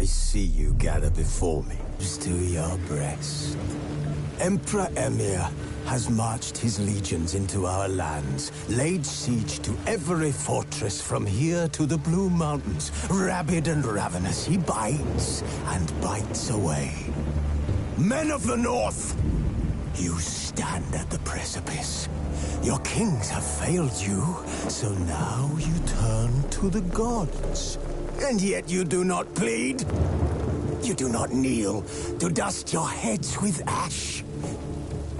I see you gather before me. To your breast. Emperor Emhyr has marched his legions into our lands, laid siege to every fortress from here to the Blue Mountains. Rabid and ravenous, he bites and bites away. Men of the North, you stand at the precipice. Your kings have failed you, so now you turn to the gods. And yet you do not plead. You do not kneel to dust your heads with ash.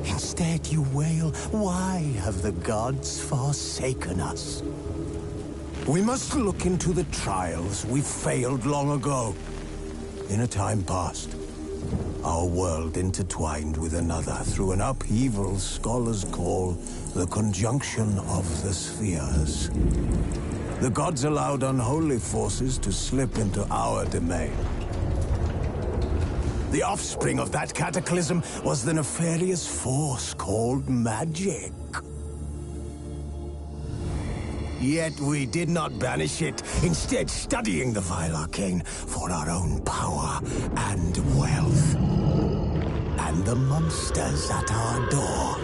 Instead you wail, why have the gods forsaken us? We must look into the trials we failed long ago. In a time past, our world intertwined with another through an upheaval scholars call the conjunction of the spheres. The gods allowed unholy forces to slip into our domain. The offspring of that cataclysm was the nefarious force called magic. Yet we did not banish it, instead studying the vile arcane for our own power and wealth. And the monsters at our door,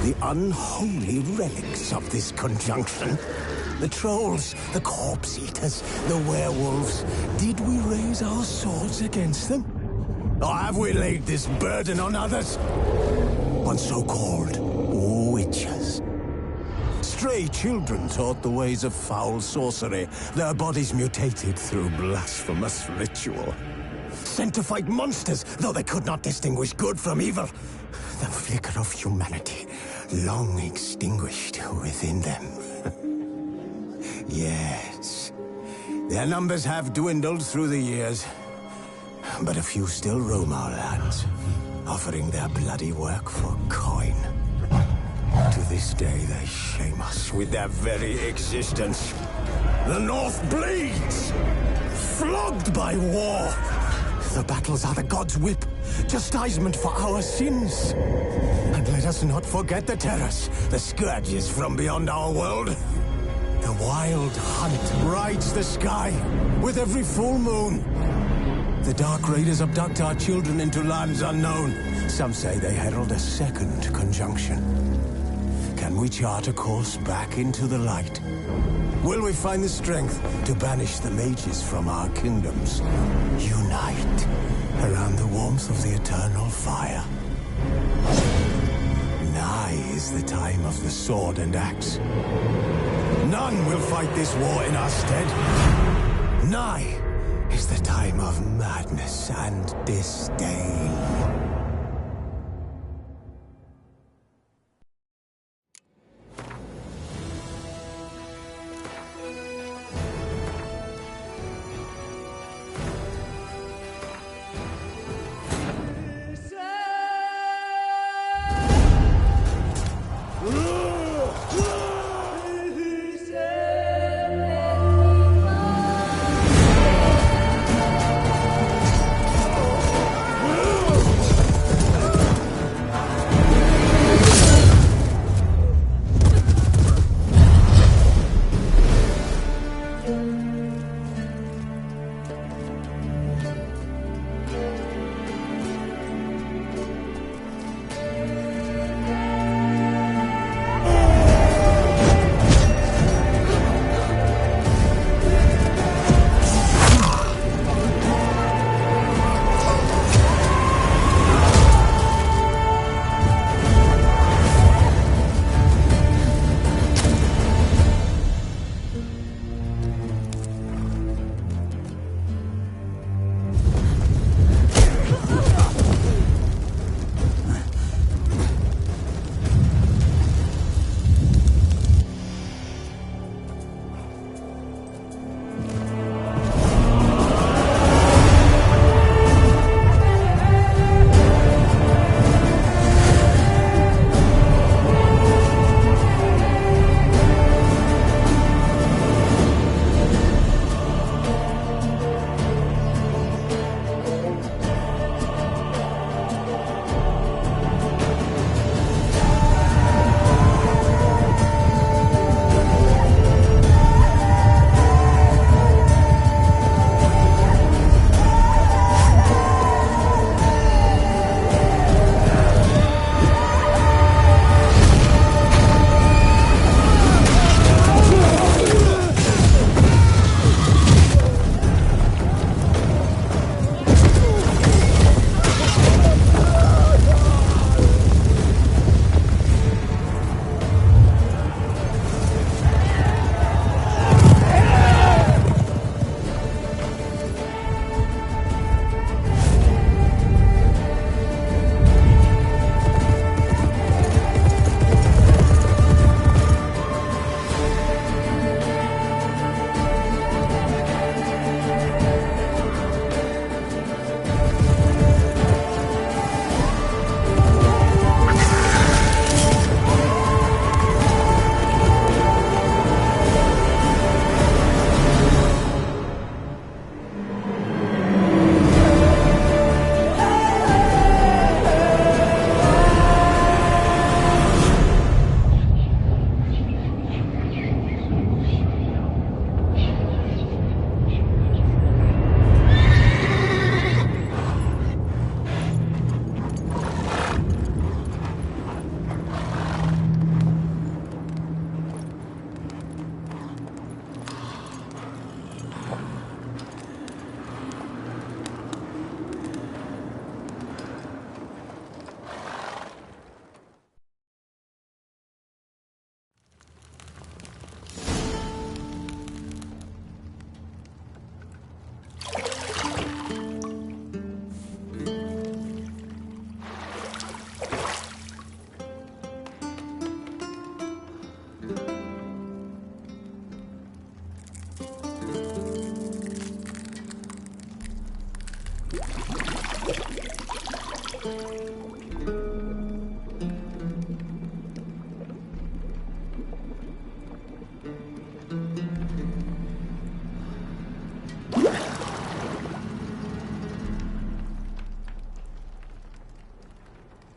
the unholy relics of this conjunction. The trolls, the corpse eaters, the werewolves. Did we raise our swords against them? Or have we laid this burden on others? On so-called witches. Stray children taught the ways of foul sorcery, their bodies mutated through blasphemous ritual. Sent to fight monsters, though they could not distinguish good from evil. The flicker of humanity, long extinguished within them. Yes, their numbers have dwindled through the years. But a few still roam our lands, offering their bloody work for coin. To this day, they shame us with their very existence. The North bleeds, flogged by war. The battles are the gods' whip, chastisement for our sins. And let us not forget the terrors, the scourges from beyond our world. The wild hunt rides the sky with every full moon. The Dark Raiders abduct our children into lands unknown. Some say they herald a second conjunction. Can we chart a course back into the light? Will we find the strength to banish the mages from our kingdoms? Unite around the warmth of the eternal fire. Nigh is the time of the sword and axe. None will fight this war in our stead. Nigh is the time of madness and disdain.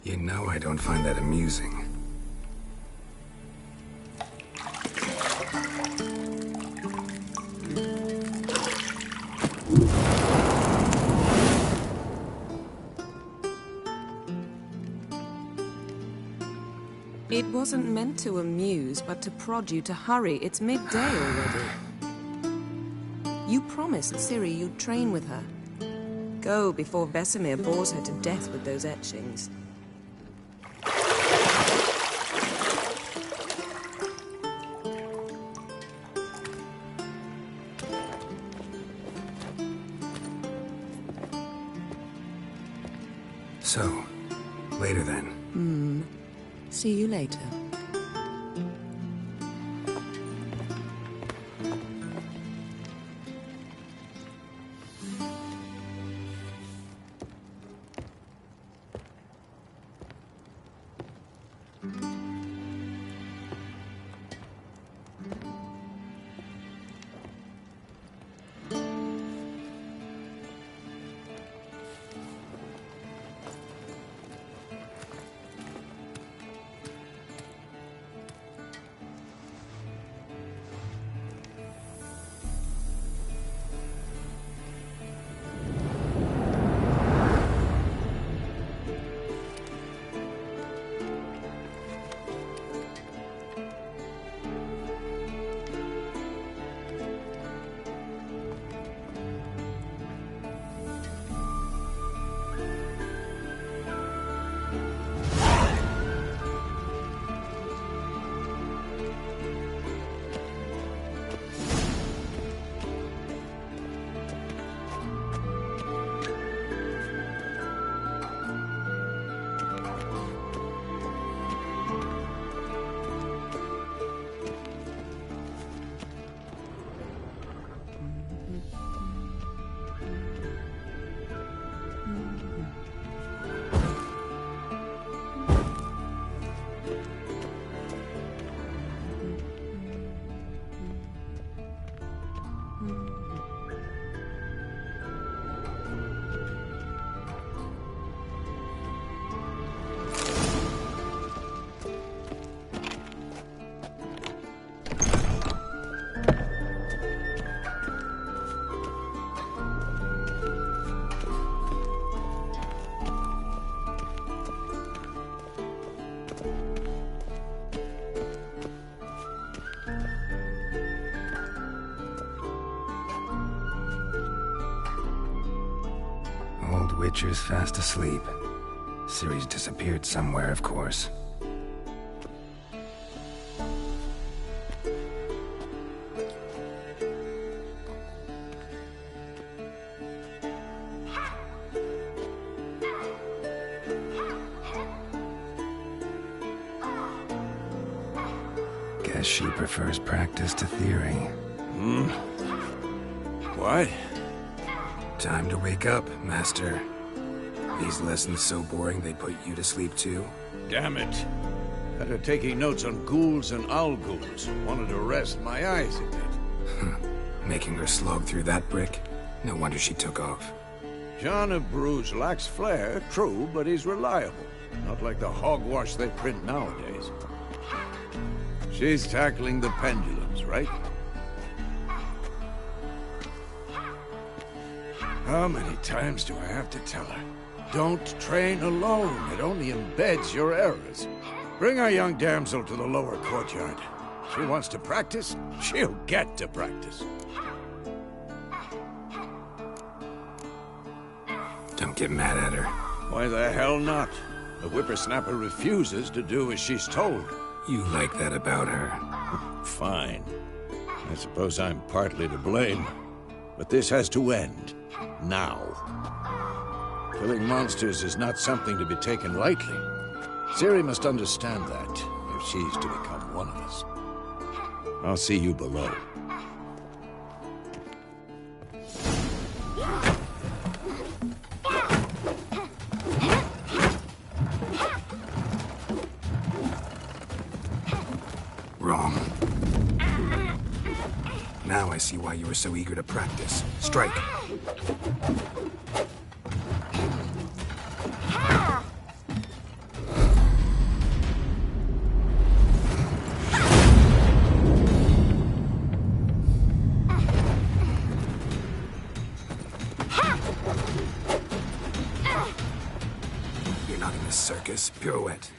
You know I don't find that amusing. It wasn't meant to amuse, but to prod you to hurry. It's midday already. You promised Ciri you'd train with her. Go before Vesemir bores her to death with those etchings. So, later then. See you later. Witcher's fast asleep. Ciri's disappeared somewhere, of course. Guess she prefers practice to theory. What? Time to wake up, Master. These lessons so boring they put you to sleep too? Damn it. Had her taking notes on ghouls and owl ghouls. Wanted to rest my eyes a bit. Making her slog through that brick? No wonder she took off. John of Bruges lacks flair, true, but he's reliable. Not like the hogwash they print nowadays. She's tackling the pendulums, right? How many times do I have to tell her? Don't train alone. It only embeds your errors. Bring our young damsel to the lower courtyard. She wants to practice, she'll get to practice. Don't get mad at her. Why the hell not? The whippersnapper refuses to do as she's told. You like that about her? Fine. I suppose I'm partly to blame. But this has to end. Now. Killing monsters is not something to be taken lightly. Ciri must understand that, if she's to become one of us. I'll see you below. Now I see why you were so eager to practice. Strike. You're not in a circus. Pirouette.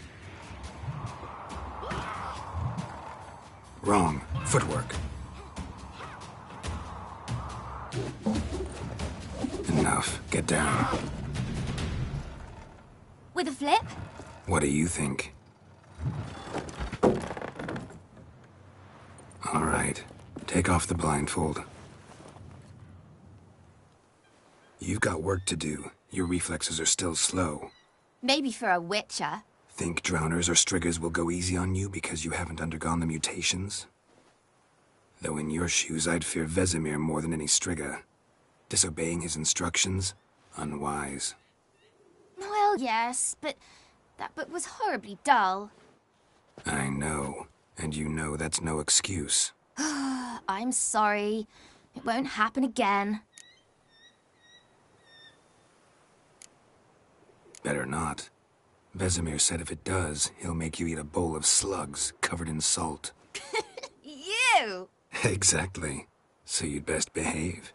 Wrong. Footwork. Enough. Get down. With a flip? What do you think? All right. Take off the blindfold. You've got work to do. Your reflexes are still slow. Maybe for a witcher. Think drowners or striggers will go easy on you because you haven't undergone the mutations? Though in your shoes, I'd fear Vesemir more than any strigger. Disobeying his instructions? Unwise. Well, yes, but that book was horribly dull. I know. And you know that's no excuse. I'm sorry. It won't happen again. Better not. Vesemir said if it does, he'll make you eat a bowl of slugs covered in salt. You! Exactly. So you'd best behave.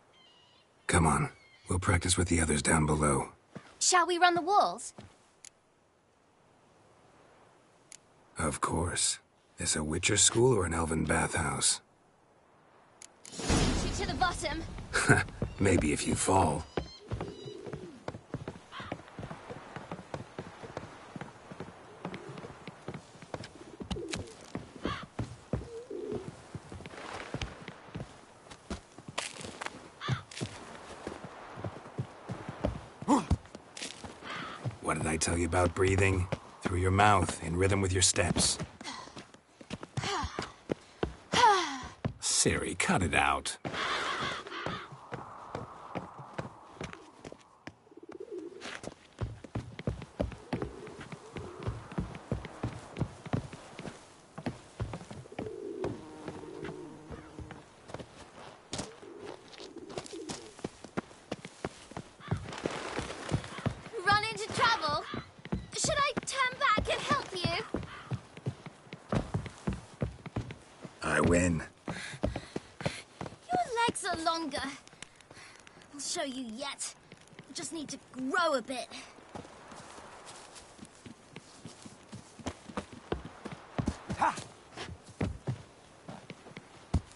Come on. We'll practice with the others down below. Shall we run the walls? Of course. This a Witcher school or an elven bathhouse? Shoot to the bottom. Maybe if you fall. What did I tell you about breathing? Through your mouth, in rhythm with your steps. Ciri, cut it out. Run into trouble? Should I turn back and help you? I win. Your legs are longer. I'll show you yet. You just need to grow a bit.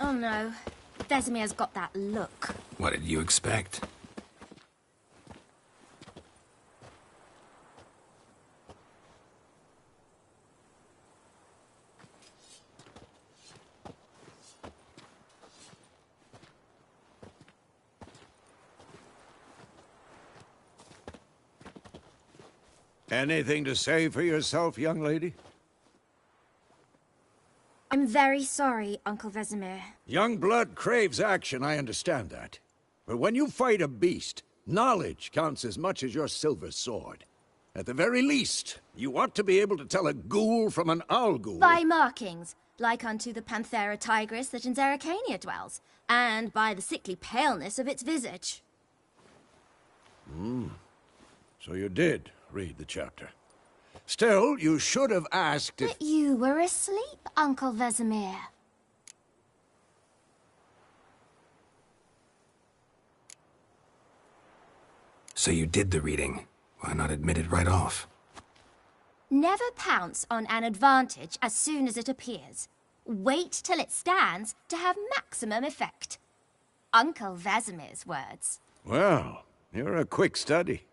Oh no. Vesemir's got that look. What did you expect? Anything to say for yourself, young lady? I'm very sorry, Uncle Vesemir. Young blood craves action, I understand that. But when you fight a beast, knowledge counts as much as your silver sword. At the very least, you ought to be able to tell a ghoul from an owl ghoul. By markings, like unto the Panthera tigris that in Zerrikania dwells, and by the sickly paleness of its visage. So you did read the chapter. Still, you should have asked if... But you were asleep, Uncle Vesemir. So you did the reading. Why not admit it right off? Never pounce on an advantage as soon as it appears. Wait till it stands to have maximum effect. Uncle Vesemir's words. Well, you're a quick study.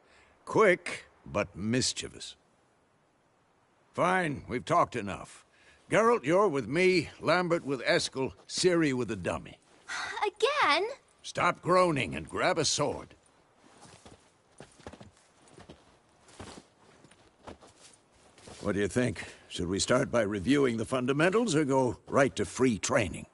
Quick, but mischievous. Fine, we've talked enough. Geralt, you're with me, Lambert with Eskel, Ciri with the dummy. Again? Stop groaning and grab a sword. What do you think? Should we start by reviewing the fundamentals or go right to free training?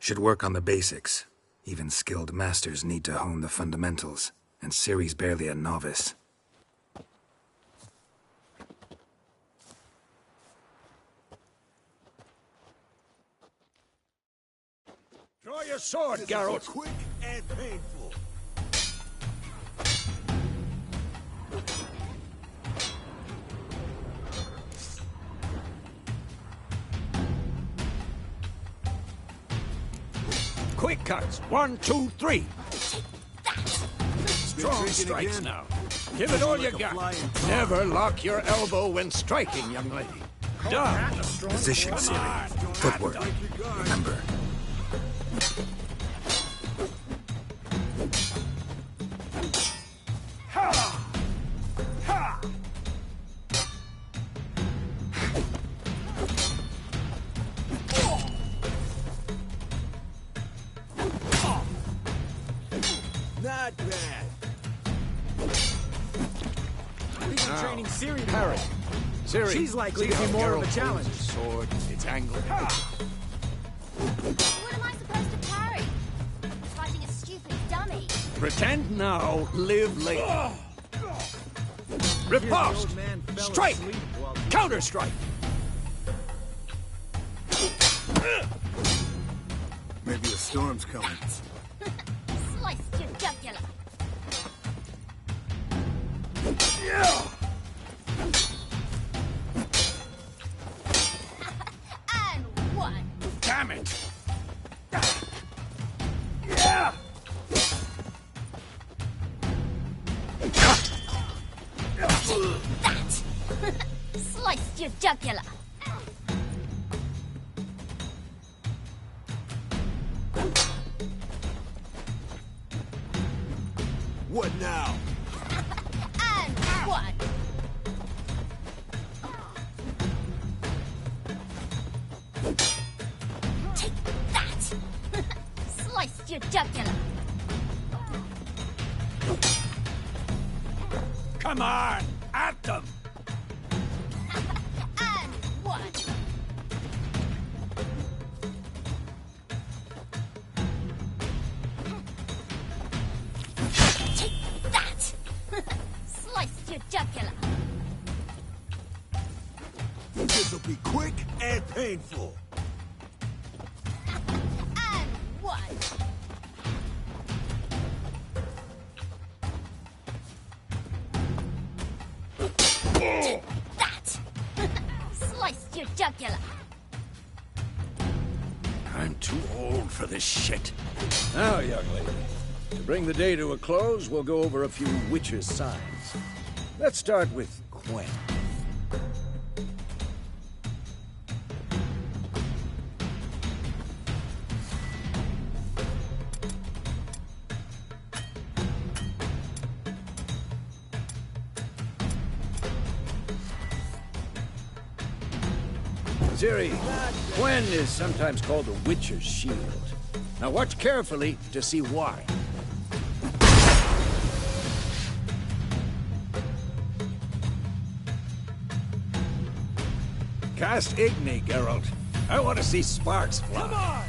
Should work on the basics. Even skilled masters need to hone the fundamentals, and Ciri's barely a novice. Draw your sword, Geralt. Quick and painful. Quick cuts. 1, 2, 3. Strong strikes again. now. Give it all you like a got. flying car. Never lock your elbow when striking, young lady. Done. Position, Ciri. Footwork. Remember. Not bad. We've been training Ciri to Parry. Ciri, She's likely see to be how more of a Geralt challenge. holds his sword, it's angled. What am I supposed to parry? Fighting a stupid dummy. Pretend now, live later. Riposte! old man fell Strike! asleep while- Counter-strike! Maybe a storm's coming. Sliced your jugular. And one. Damn it! That. Sliced your jugular. What now? And one. Take that. Sliced your jugular. Come on! At them! And one. Take that. Sliced your jugular. This'll be quick and painful. And one. Take that. Sliced your jugular. I'm too old for this shit. Now, young lady, to bring the day to a close, we'll go over a few witches' signs. Let's start with Quen. Ciri, Quen is sometimes called the Witcher's Shield. Now watch carefully to see why. Cast Igni, Geralt. I want to see sparks fly. Come on!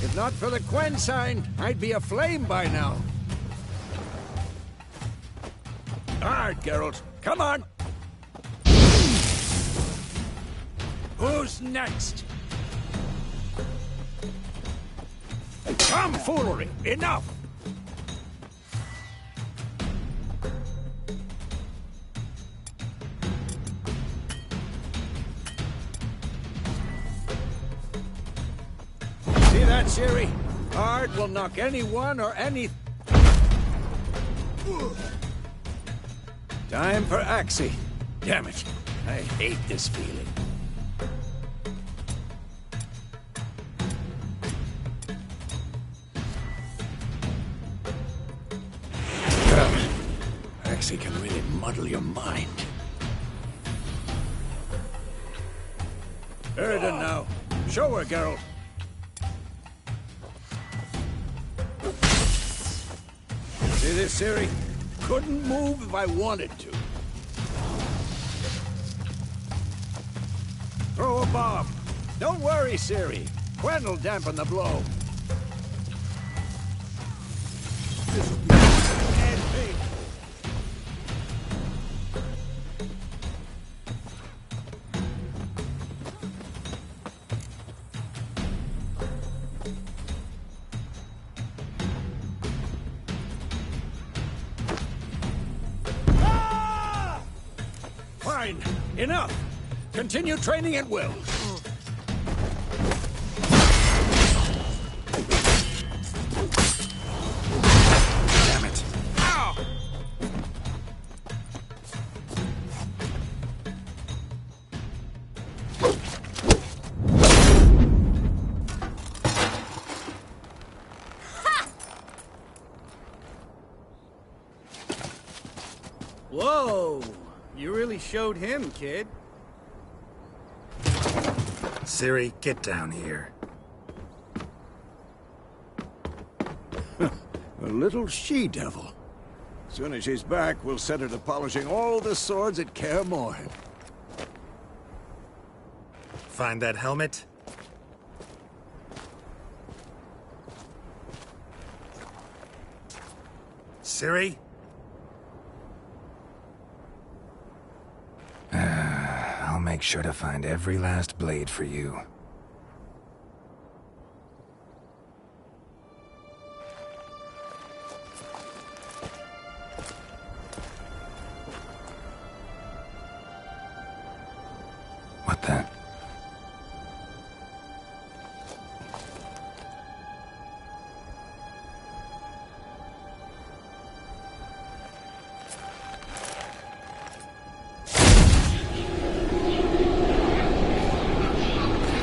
If not for the Quen sign, I'd be aflame by now. All right, Geralt. Come on! Who's next? Tomfoolery! Enough! See that, Ciri? Art will knock anyone or any... Time for Axii. Damn it. I hate this feeling. Axii can really muddle your mind. Erden now. Show her, Geralt. See this, Ciri? Couldn't move if I wanted to. Throw a bomb. Don't worry, Ciri. Quen will dampen the blow. Fine. Enough. Continue training at will. Damn it. Ow! Whoa! You really showed him, kid. Ciri, get down here. A little she-devil. Soon as she's back, we'll set her to polishing all the swords at Kaer Morhen. Find that helmet? Ciri? I'll make sure to find every last blade for you. What the?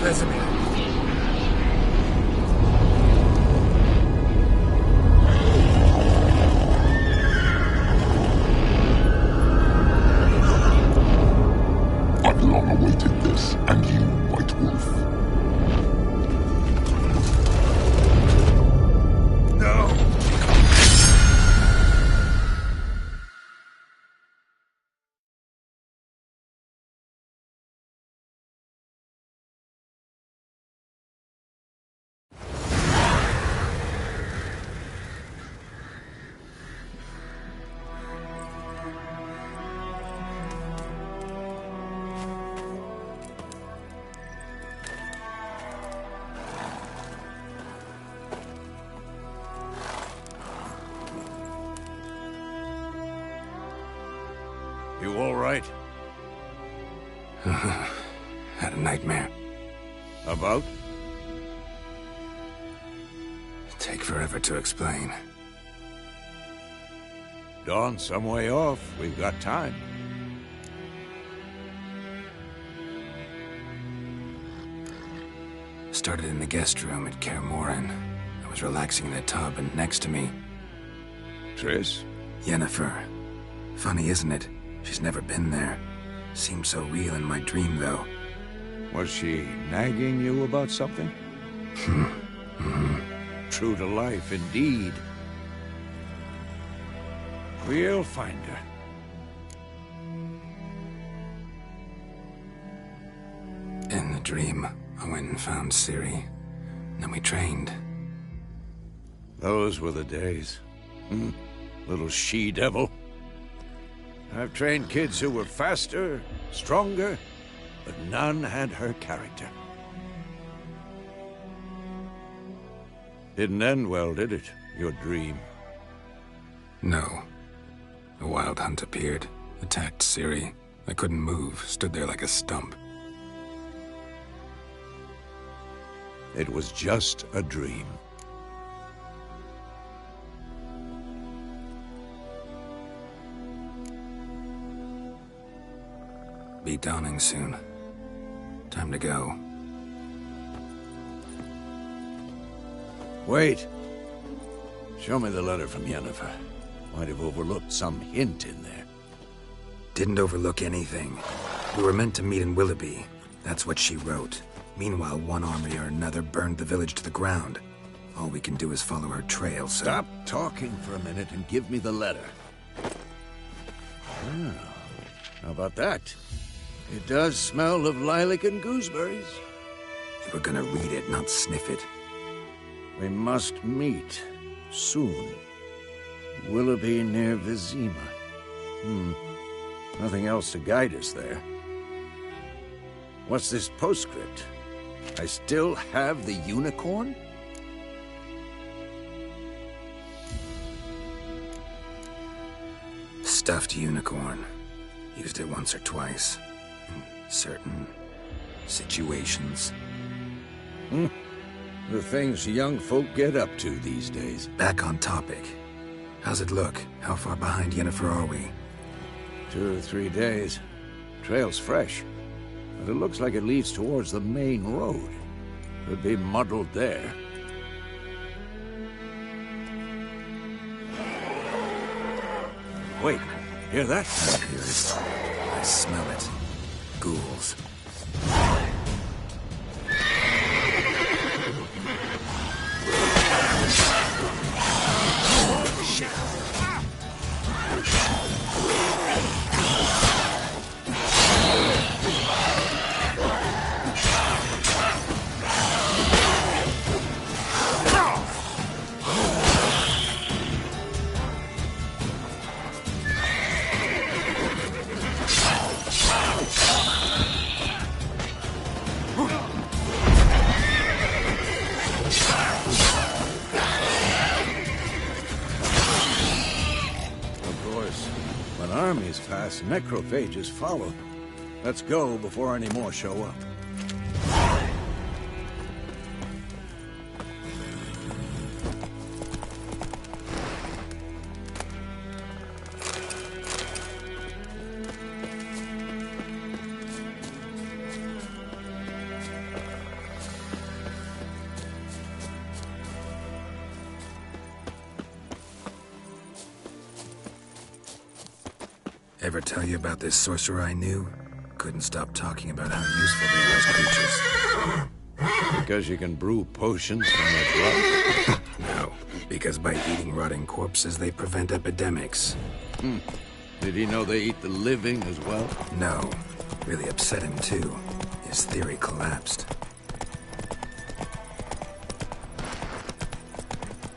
Vesemir. I've long awaited this, and you, White Wolf. No! You all right? Had a nightmare. About? Take forever to explain. Dawn's some way off. We've got time. Started in the guest room at Kaer Morhen. I was relaxing in a tub, and next to me, Triss? Yennefer. Funny, isn't it? She's never been there. Seemed so real in my dream, though. Was she nagging you about something? True to life, indeed. We'll find her. In the dream, I went and found Ciri. Then we trained. Those were the days. Little she-devil. I've trained kids who were faster, stronger, but none had her character. Didn't end well, did it? Your dream? No. A wild hunt appeared, attacked Ciri. I couldn't move, stood there like a stump. It was just a dream. Be dawning soon. Time to go. Wait. Show me the letter from Yennefer. Might have overlooked some hint in there. Didn't overlook anything. We were meant to meet in Willoughby. That's what she wrote. Meanwhile, one army or another burned the village to the ground. All we can do is follow her trail, so... Stop talking for a minute and give me the letter. Well, how about that? It does smell of lilac and gooseberries. You were gonna read it, not sniff it. We must meet soon. Willoughby near Vizima. Nothing else to guide us there. What's this postscript? I still have the unicorn? Stuffed unicorn. Used it once or twice. In certain situations. The things young folk get up to these days. Back on topic. How's it look? How far behind Yennefer are we? 2 or 3 days. Trail's fresh. But it looks like it leads towards the main road. Could be muddled there. Wait, hear that? I hear it. I smell it. Ghouls. Armies pass, necrophages follow. Let's go before any more show up. Ever tell you about this sorcerer I knew? Couldn't stop talking about how useful they were as creatures. Because you can brew potions from their blood? No, because by eating rotting corpses, they prevent epidemics. Did he know they eat the living as well? No. Really upset him, too. His theory collapsed.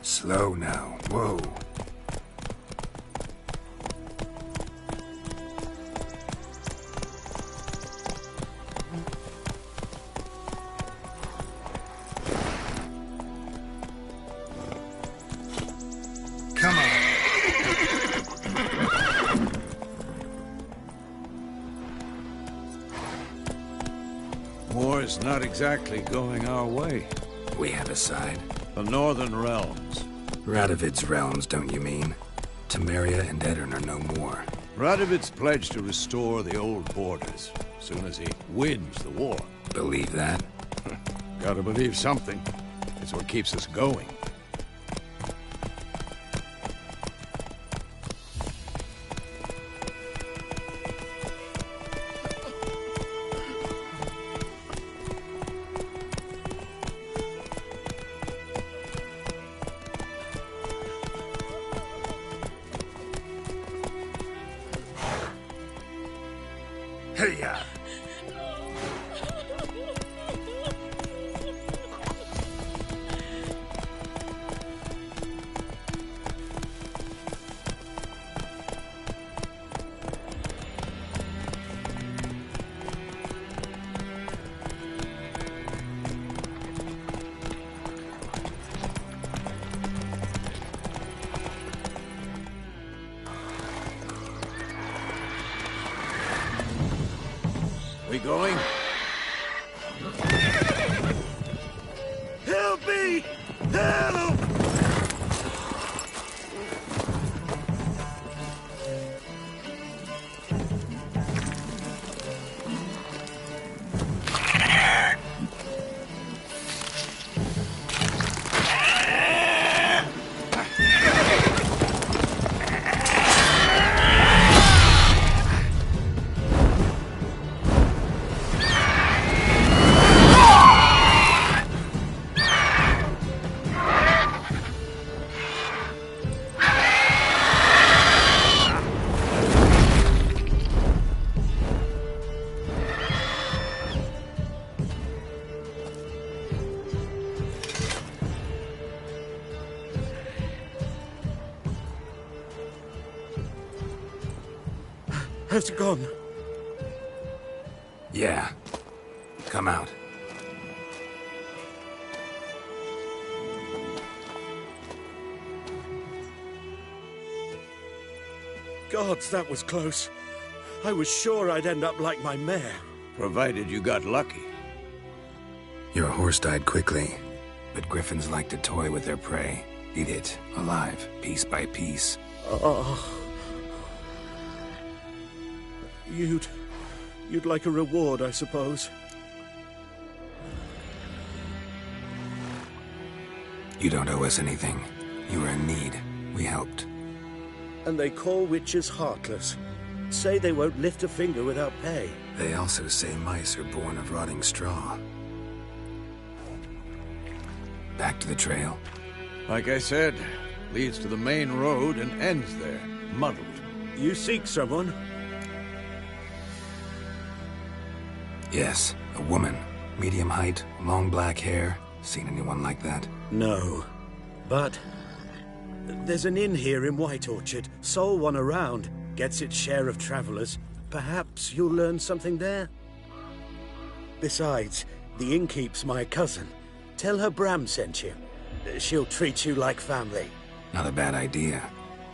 Slow now. Whoa. War's not exactly going our way. We have a side. The Northern Realms. Radovid's realms, don't you mean? Temeria and Edirn are no more. Radovid's pledged to restore the old borders, as soon as he wins the war. Believe that? Gotta believe something. It's what keeps us going. Hey-ya! Has it gone? Yeah. Come out. Gods, that was close. I was sure I'd end up like my mare. Provided you got lucky. Your horse died quickly, but griffins like to toy with their prey. Eat it, alive, piece by piece. You'd like a reward, I suppose. You don't owe us anything. You were in need. We helped. And they call witches heartless. Say they won't lift a finger without pay. They also say mice are born of rotting straw. Back to the trail. Like I said, leads to the main road and ends there, muddled. You seek someone? Yes, a woman. Medium height, long black hair. Seen anyone like that? No. But there's an inn here in White Orchard. Sole one around. Gets its share of travelers. Perhaps you'll learn something there? Besides, the innkeep's my cousin. Tell her Bram sent you. She'll treat you like family. Not a bad idea.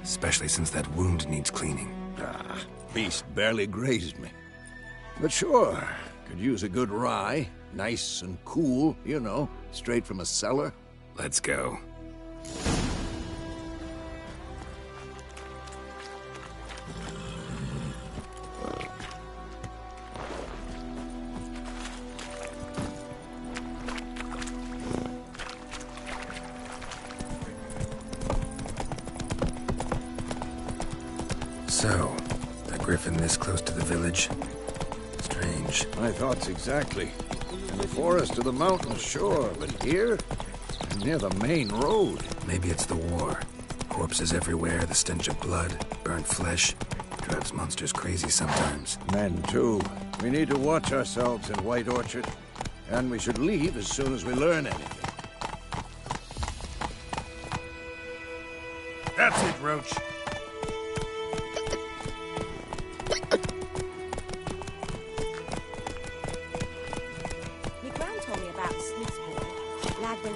Especially since that wound needs cleaning. Beast barely grazed me. But sure, could use a good rye. Nice and cool, you know, straight from a cellar. Let's go. So, a griffin this close to the village? Strange. My thoughts exactly. In the forest or the mountains, sure, but here? Near the main road. Maybe it's the war. Corpses everywhere, the stench of blood, burnt flesh. Drives monsters crazy sometimes. Men, too. We need to watch ourselves in White Orchard. And we should leave as soon as we learn anything. That's it, Roach.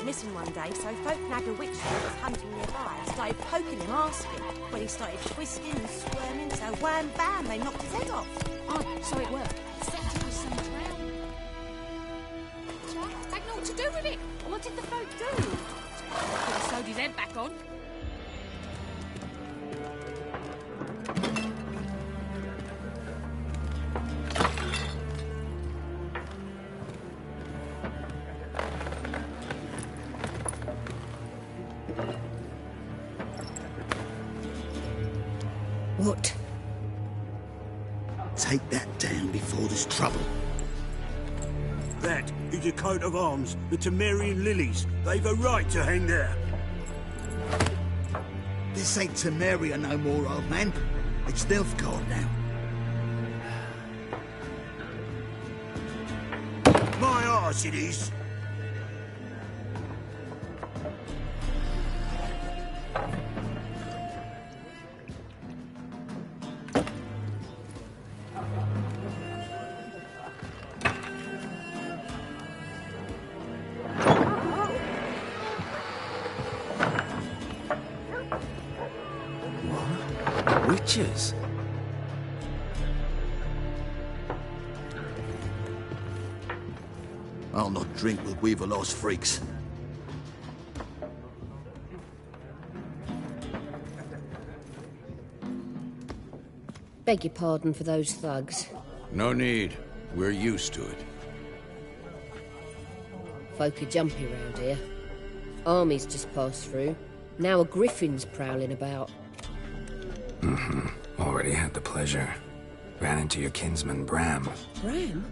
Missing one day, so folk nagged a witch that was hunting nearby and started poking him, asking. When he started twisting and squirming, so wham bam, they knocked his head off. Oh, so it worked. Except it was some drown. Jack, had naught to do with it. What did the folk do? Could have sewed his head back on. What? Take that down before there's trouble. That is a coat of arms, the Temerian lilies. They've a right to hang there. This ain't Temeria no more, old man. It's Nilfgaard now. My arse it is. Witches? I'll not drink with Weaverlost freaks. Beg your pardon for those thugs. No need. We're used to it. Folk are jumpy round here. Armies just passed through. Now a griffin's prowling about. Already had the pleasure. Ran into your kinsman, Bram. Bram?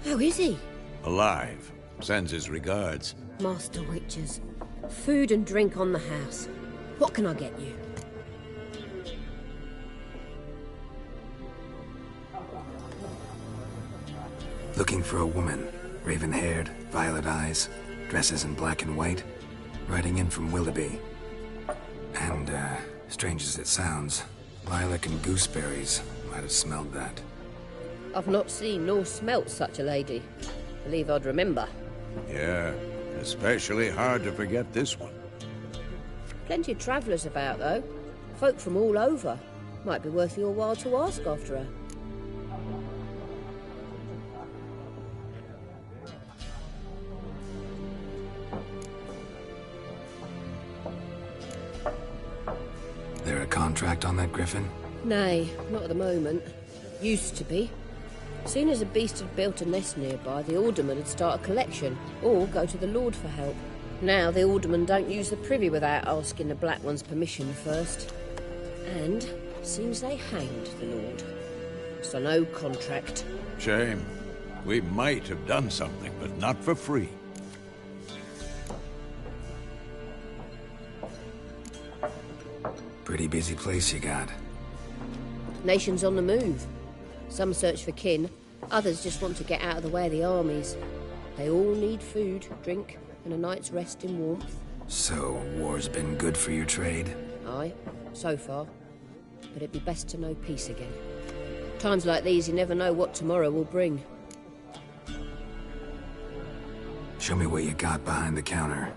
How is he? Alive. Sends his regards. Master Witches. Food and drink on the house. What can I get you? Looking for a woman. Raven-haired, violet eyes, dresses in black and white. Riding in from Willoughby. And, strange as it sounds, lilac and gooseberries Might have smelled that. I've not seen nor smelt such a lady. Believe I'd remember. Yeah, especially hard to forget this one. Plenty of travellers about, though. Folk from all over. Might be worth your while to ask after her. There a contract on that griffin? Nay, not at the moment. Used to be. Soon as a beast had built a nest nearby, the alderman would start a collection, or go to the Lord for help. Now the aldermen don't use the privy without asking the Black One's permission first. And seems they hanged the Lord. So no contract. Shame. We might have done something, but not for free. Pretty busy place you got. Nations on the move. Some search for kin, others just want to get out of the way of the armies. They all need food, drink, and a night's rest in warmth. So, war's been good for your trade? Aye, so far. But it'd be best to know peace again. Times like these, you never know what tomorrow will bring. Show me what you got behind the counter.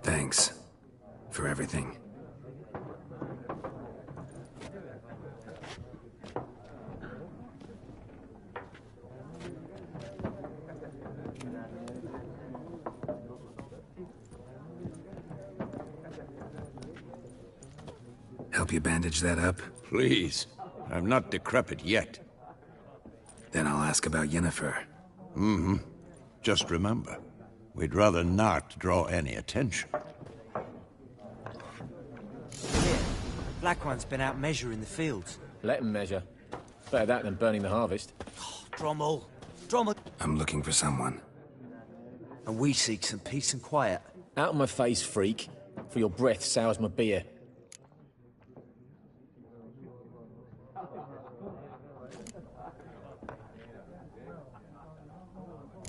Thanks for everything. Help you bandage that up? Please. I'm not decrepit yet. Then I'll ask about Yennefer. Mm-hmm. Just remember, we'd rather not draw any attention. Black One's been out measuring the fields. Let him measure. Better that than burning the harvest. Oh, Drommel. Drommel. I'm looking for someone. And we seek some peace and quiet. Out of my face, freak. For your breath sours my beer.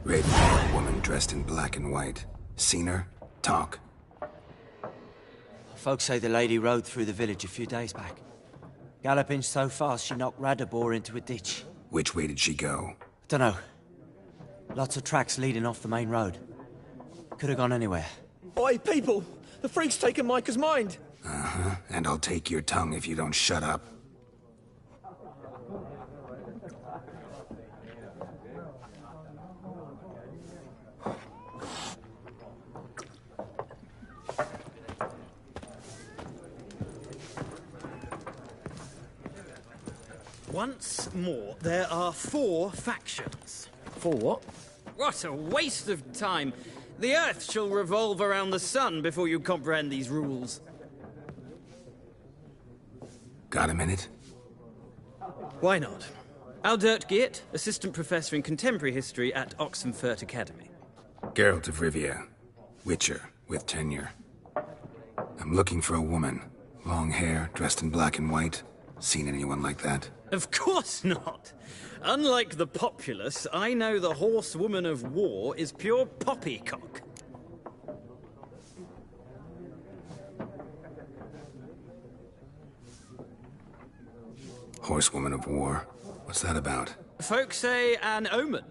Raven, woman dressed in black and white. Seen her? Talk. Folks say the lady rode through the village a few days back. Galloping so fast she knocked Radabor into a ditch. Which way did she go? Dunno. Lots of tracks leading off the main road. Could have gone anywhere. Oi, people! The freak's taken Micah's mind! Uh-huh. And I'll take your tongue if you don't shut up. Once more, there are 4 factions. 4 what? What a waste of time. The Earth shall revolve around the sun before you comprehend these rules. Got a minute? Why not? Aldert Geert, Assistant Professor in Contemporary History at Oxenfurt Academy. Geralt of Rivia. Witcher, with tenure. I'm looking for a woman. Long hair, dressed in black and white. Seen anyone like that? Of course not. Unlike the populace, I know the horsewoman of war is pure poppycock. Horsewoman of war? What's that about? Folk say an omen.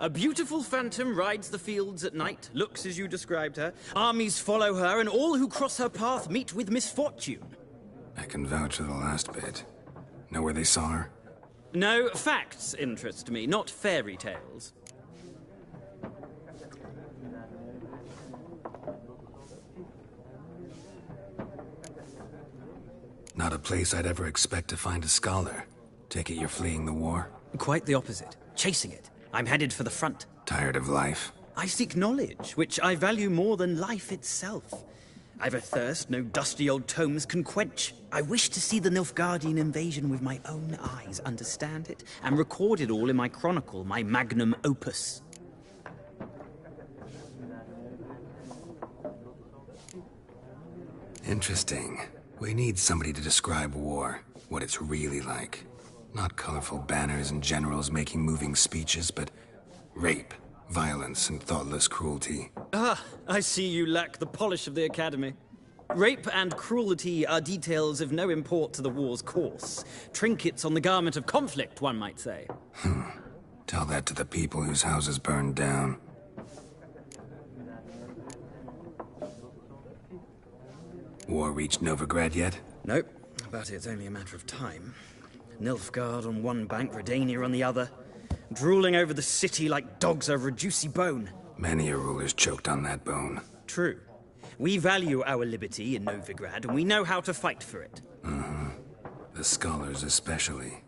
A beautiful phantom rides the fields at night, looks as you described her. Armies follow her, and all who cross her path meet with misfortune. I can vouch for the last bit. Know where they saw her? No, facts interest me, not fairy tales. Not a place I'd ever expect to find a scholar. Take it you're fleeing the war? Quite the opposite. Chasing it. I'm headed for the front. Tired of life? I seek knowledge, which I value more than life itself. I've a thirst no dusty old tomes can quench. I wish to see the Nilfgaardian invasion with my own eyes, understand it, and record it all in my chronicle, my magnum opus. Interesting. We need somebody to describe war, what it's really like. Not colorful banners and generals making moving speeches, but rape, violence, and thoughtless cruelty. Ah, I see you lack the polish of the Academy. Rape and cruelty are details of no import to the war's course. Trinkets on the garment of conflict, one might say. Tell that to the people whose houses burned down. War reached Novigrad yet? Nope, but it's only a matter of time. Nilfgaard on one bank, Redania on the other, drooling over the city like dogs over a juicy bone. Many a ruler's choked on that bone. True. We value our liberty in Novigrad, and we know how to fight for it. The scholars especially.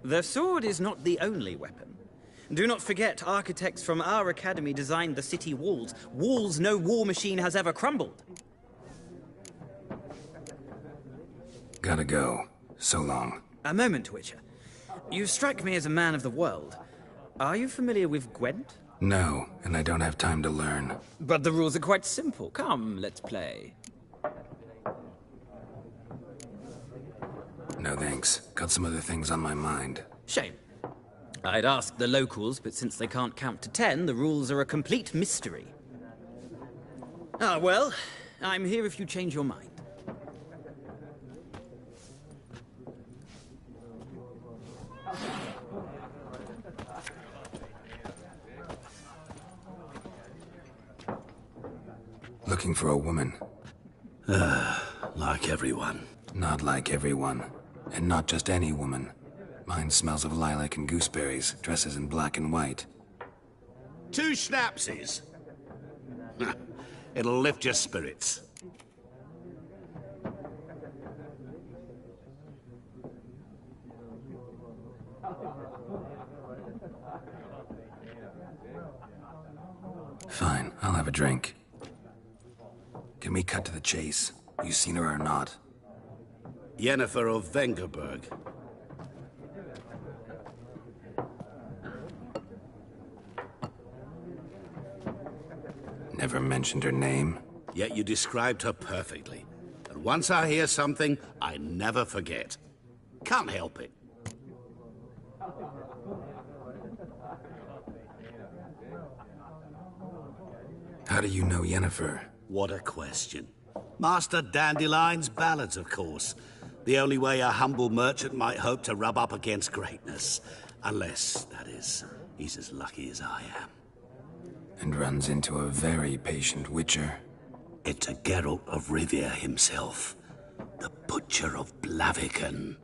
The sword is not the only weapon. Do not forget, architects from our academy designed the city walls. Walls no war machine has ever crumbled. Gotta go. So long. A moment, Witcher. You strike me as a man of the world. Are you familiar with Gwent? No, and I don't have time to learn. But the rules are quite simple. Come, let's play. No thanks. Got some other things on my mind. Shame. I'd ask the locals, but since they can't count to 10, the rules are a complete mystery. Ah, well, I'm here if you change your mind. Looking for a woman. Like everyone. Not like everyone. And not just any woman. Mine smells of lilac and gooseberries, dresses in black and white. 2 schnapsies. It'll lift your spirits. Fine, I'll have a drink. Can we cut to the chase? You seen her or not? Yennefer of Vengerberg. Never mentioned her name. Yet you described her perfectly. And once I hear something, I never forget. Can't help it. How do you know Yennefer? What a question. Master Dandelion's ballads, of course. The only way a humble merchant might hope to rub up against greatness. Unless, that is, he's as lucky as I am. And runs into a very patient witcher. It's a Geralt of Rivia himself. The Butcher of Blaviken.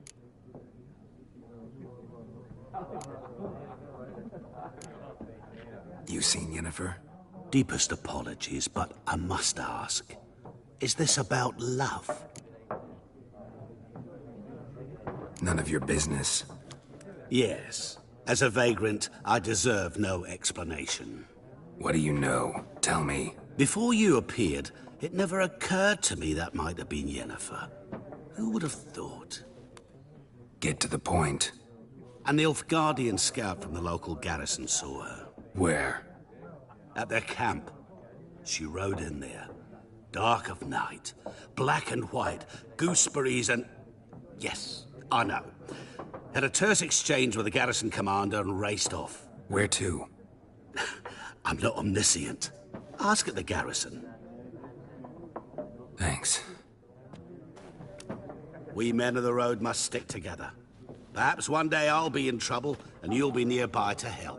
You seen Yennefer? Deepest apologies, but I must ask. Is this about love? None of your business. Yes. As a vagrant, I deserve no explanation. What do you know? Tell me. Before you appeared, it never occurred to me that might have been Yennefer. Who would have thought? Get to the point. An Nilfgaardian scout from the local garrison saw her. Where? At their camp. She rode in there. Dark of night. Black and white. Gooseberries and... Yes, I know. Had a terse exchange with the garrison commander and raced off. Where to? I'm not omniscient. Ask at the garrison. Thanks. We men of the road must stick together. Perhaps one day I'll be in trouble and you'll be nearby to help.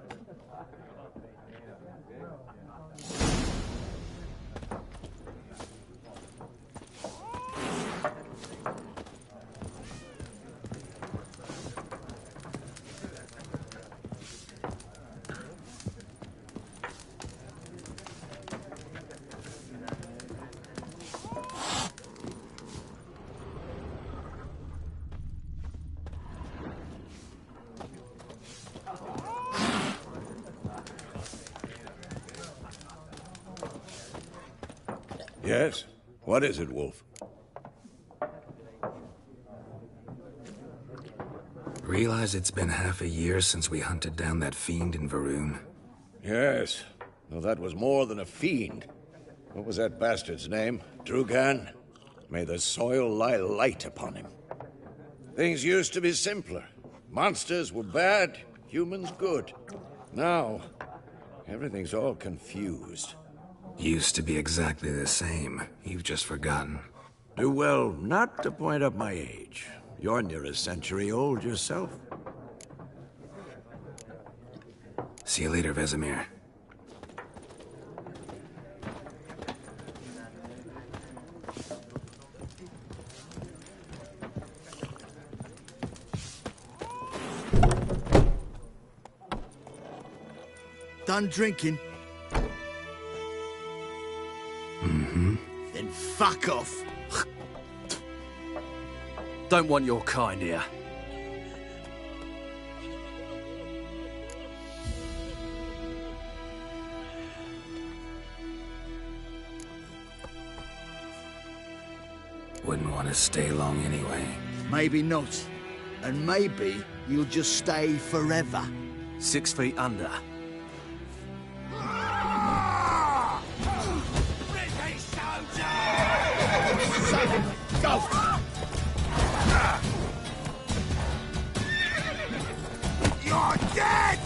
Yes? What is it, Wolf? Realize it's been half a year since we hunted down that fiend in Varun? Yes. Well, that was more than a fiend. What was that bastard's name? Drugan? May the soil lie light upon him. Things used to be simpler. Monsters were bad, humans good. Now, everything's all confused. Used to be exactly the same. You've just forgotten. Do well not to point up my age. You're near a century old yourself. See you later, Vesemir. Done drinking? Mm-hmm. Then fuck off. Don't want your kind here. Wouldn't want to stay long anyway. Maybe not. And maybe you'll just stay forever. 6 feet under. Go! You're dead!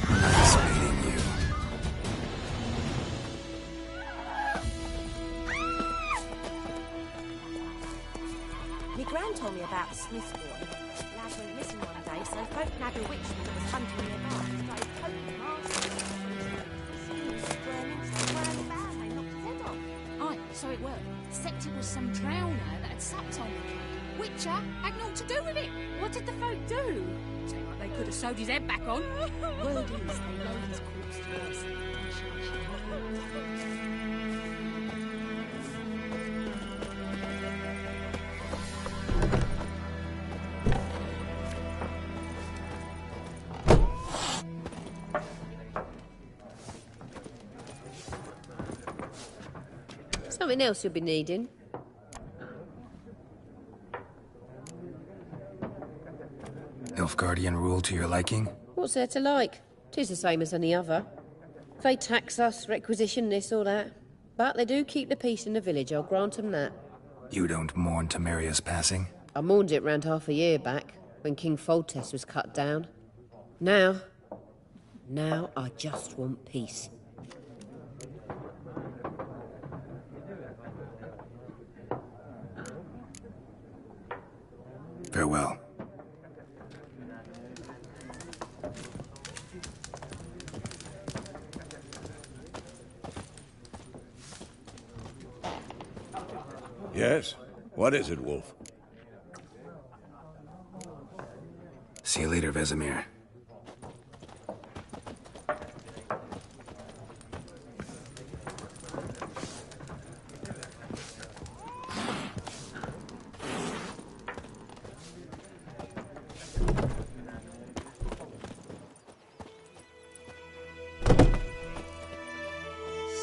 Nice meeting you. Me gran told me about the Smith boy. Lad went missing one day, so folk nagged a witch that was hunting nearby. Started poking him arse. He was squirming, so ran about, they knocked his head off. Aye, so it worked. Except it was some drowner that had supped on him. Witcher had naught to do with it. What did the folk do? Seemed like they could have sewed his head back on. Word is, they lowered his corpse to us. Something else you'll be needing. Nilfgaardian rule to your liking? What's there to like? 'Tis the same as any other. They tax us, requisition this or that. But they do keep the peace in the village, I'll grant 'em that. You don't mourn Temeria's passing? I mourned it round half a year back, when King Foltest was cut down. Now I just want peace. Farewell. Yes? What is it, Wolf? See you later, Vesemir.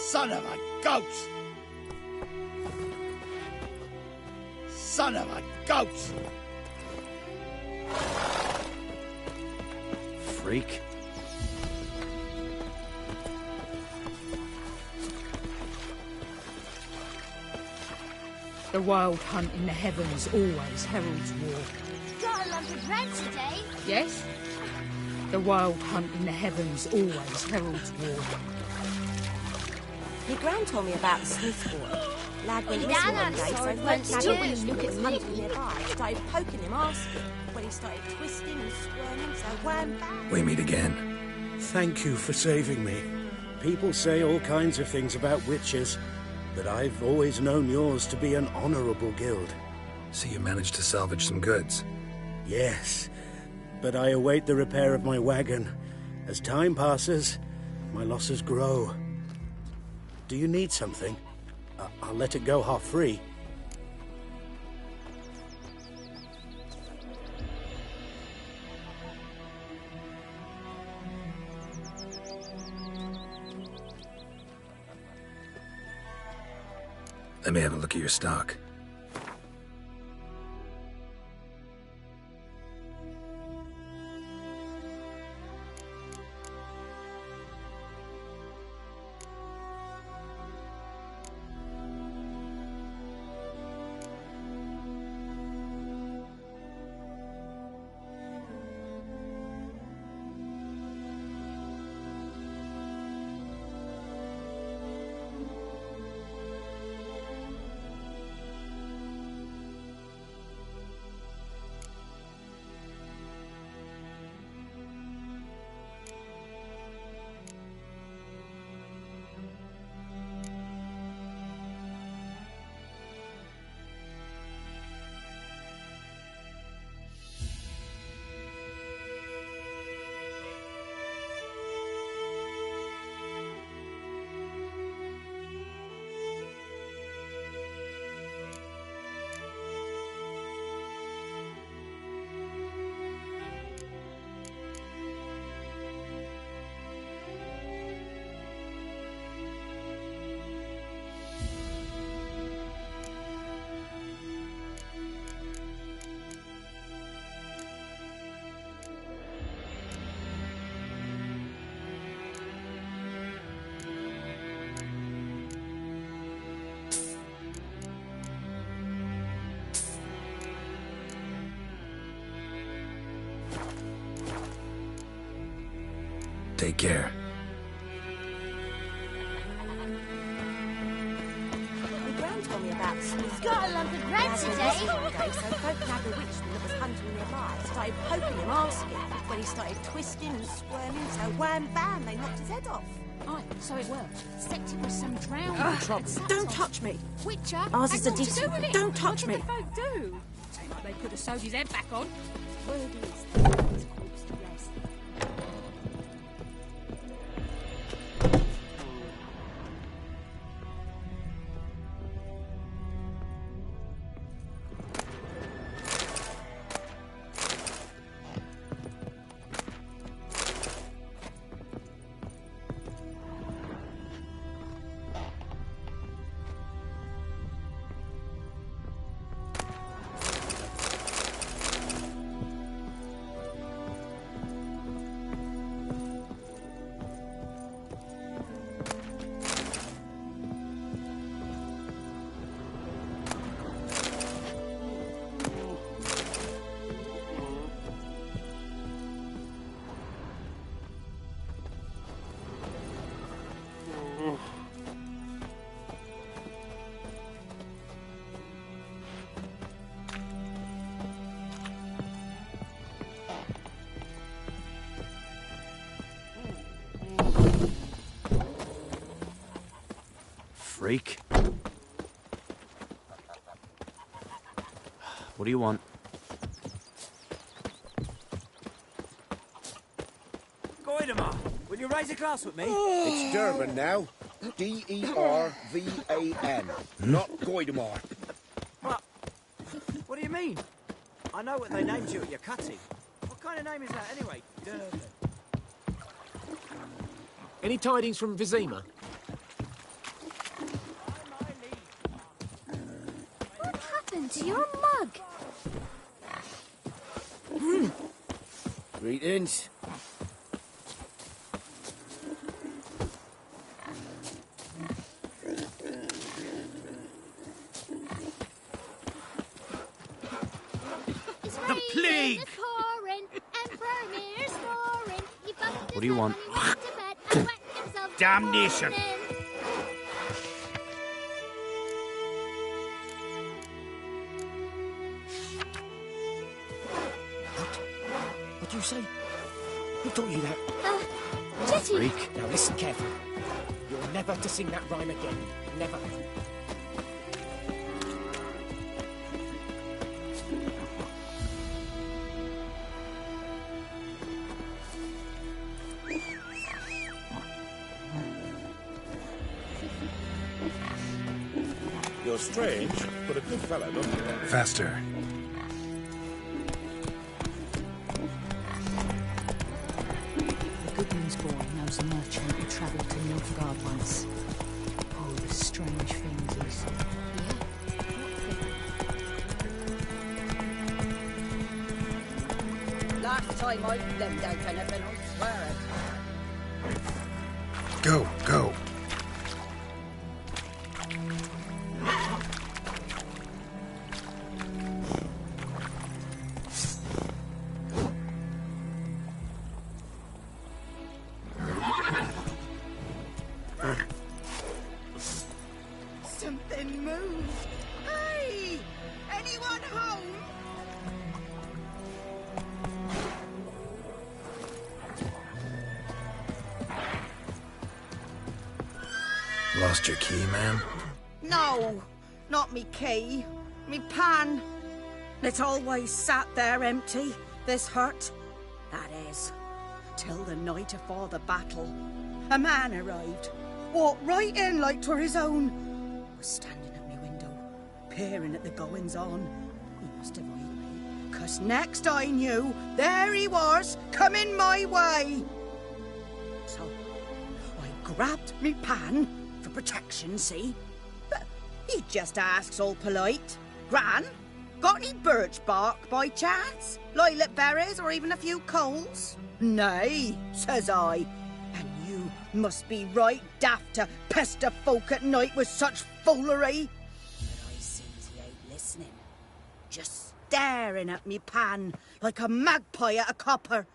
Son of a ghost! Son of a ghost! Freak. The wild hunt in the heavens always heralds war. Got a lump of bread today? Yes? The wild hunt in the heavens always heralds war. Me gran told me about the Smith boy. Lad went Me missing nan one had day, so sword folk once nagged too. a witch that Look was at hunting me. nearby. Started poking him arse. When he started twisting and squirming, so wham bam. We meet again. Thank you for saving me. People say all kinds of things about witches, but I've always known yours to be an honorable guild. So you managed to salvage some goods? Yes, but I await the repair of my wagon. As time passes, my losses grow. Do you need something? I'll let it go half free. Let me have a look at your stock. Take care. My gran told me about Smith. Got a lump of bread today. One day, so folk nabbed a witchman that was hunting nearby. Started poking him, asking. When he started twisting and squirming, so wham bam, they knocked his head off. Aye, so it worked. Except it was some drowning. Don't touch me. Witcher, Ours is a had naught to decent- do with it. don't touch What me. did the folk do? Seemed like they could have sewed his head back on. Word is, they laid his corpse to rest. Freak. What do you want? Goidemar, will you raise a glass with me? It's Durban now. D-E-R-V-A-N. Not Goidemar. What do you mean? I know what they named you at your cutting. What kind of name is that anyway? Durban. Any tidings from Vizima? What happened to your mug? Greetings. The plague! What do you want? Damnation! What do you say? Who taught you that? Jetty. Freak. Now listen carefully. You're never to sing that rhyme again. Never. You're strange, but a good fellow, don't you? Faster. The Goodman's boy knows a merchant who travelled to Nilfgaard once. Oh, the strange things he saw. He last time I left out anything, I swear it. Go, go. Something moved. Hey! Anyone home? Lost your key, ma'am? No, not me key. Me pan. It's always sat there empty, this hut. That is, till the night afore the battle. A man arrived, walked right in like 'twere his own. Was standing at me window, peering at the goings-on. He must have eyed me, 'cause next I knew, there he was, coming my way. So, I grabbed me pan, for protection, see? But he just asks all polite, Gran, got any birch bark by chance? Lilac berries or even a few coals? Nay, says I. And you must be right daft to pester folk at night with such foolery. But I sees he ain't listening. Just staring at me pan like a magpie at a copper.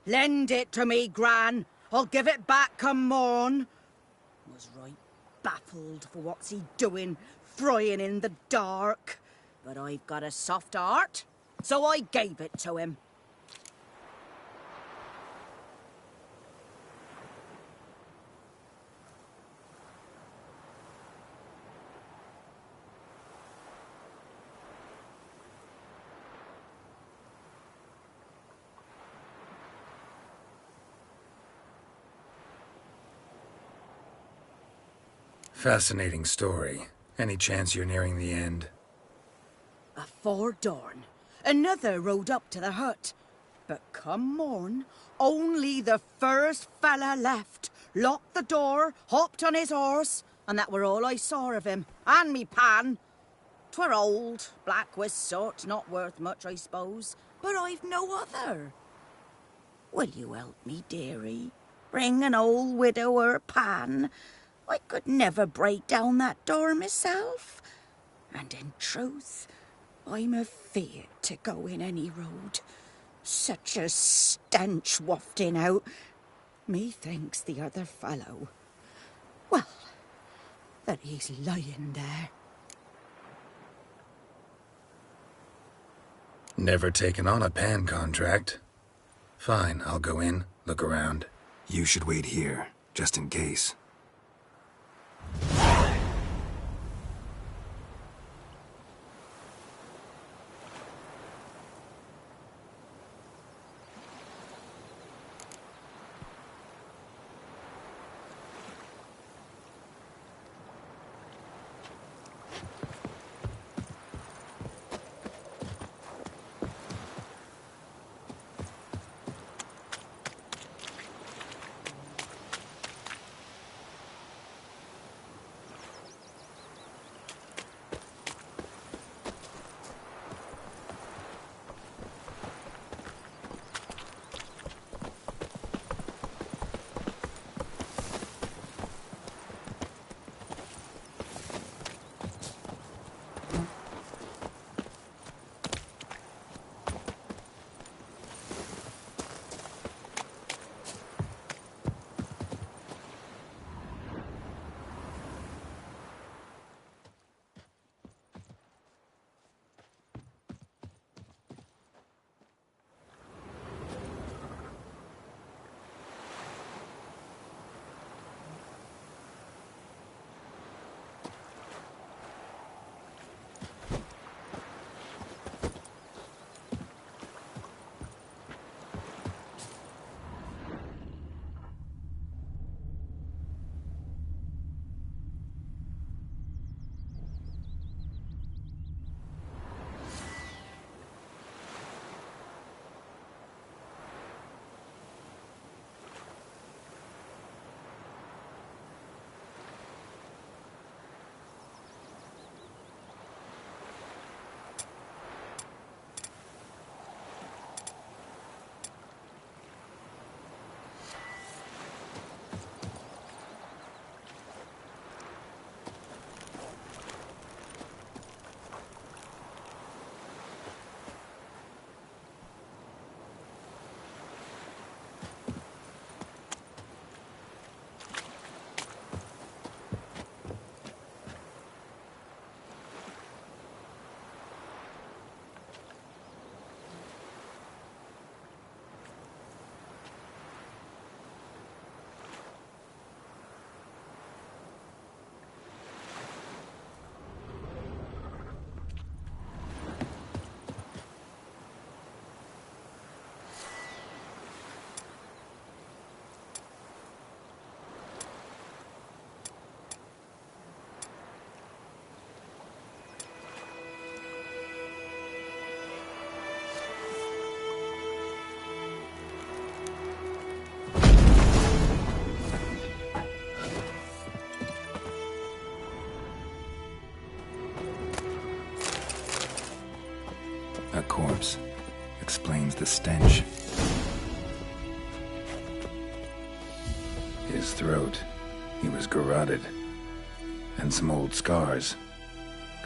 Lend it to me, Gran. I'll give it back come morn. Was right baffled for what's he doing, frying in the dark. But I've got a soft heart, so I gave it to him. Fascinating story. Any chance you're nearing the end? Afore dawn, another rode up to the hut. But come morn, only the first fella left, locked the door, hopped on his horse, and that were all I saw of him, and me pan. 'Twere old, black with soot, not worth much, I suppose, but I've no other. Will you help me, dearie? Bring an old widower pan? I could never break down that door myself. And in truth, I'm afeard to go in any road. Such a stench wafting out. Methinks the other fellow, well, that he's lying there. Never taken on a pan contract. Fine, I'll go in, look around. You should wait here, just in case. explains the stench. His throat. He was garroted. And some old scars.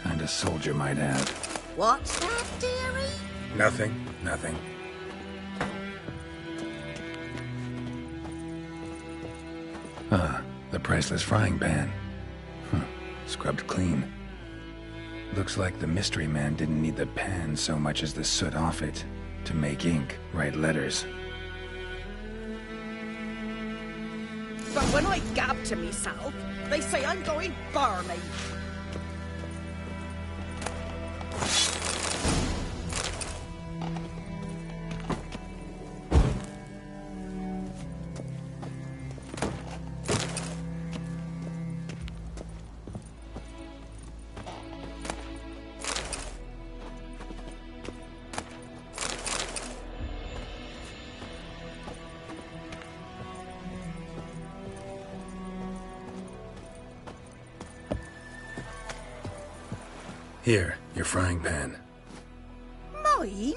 Kind of soldier might have. What's that, dearie? Nothing. The priceless frying pan. Scrubbed clean. Looks like the mystery man didn't need the pan so much as the soot off it to make ink, write letters. But when I gab to myself, they say I'm going barmy. Here, your frying pan. Mine?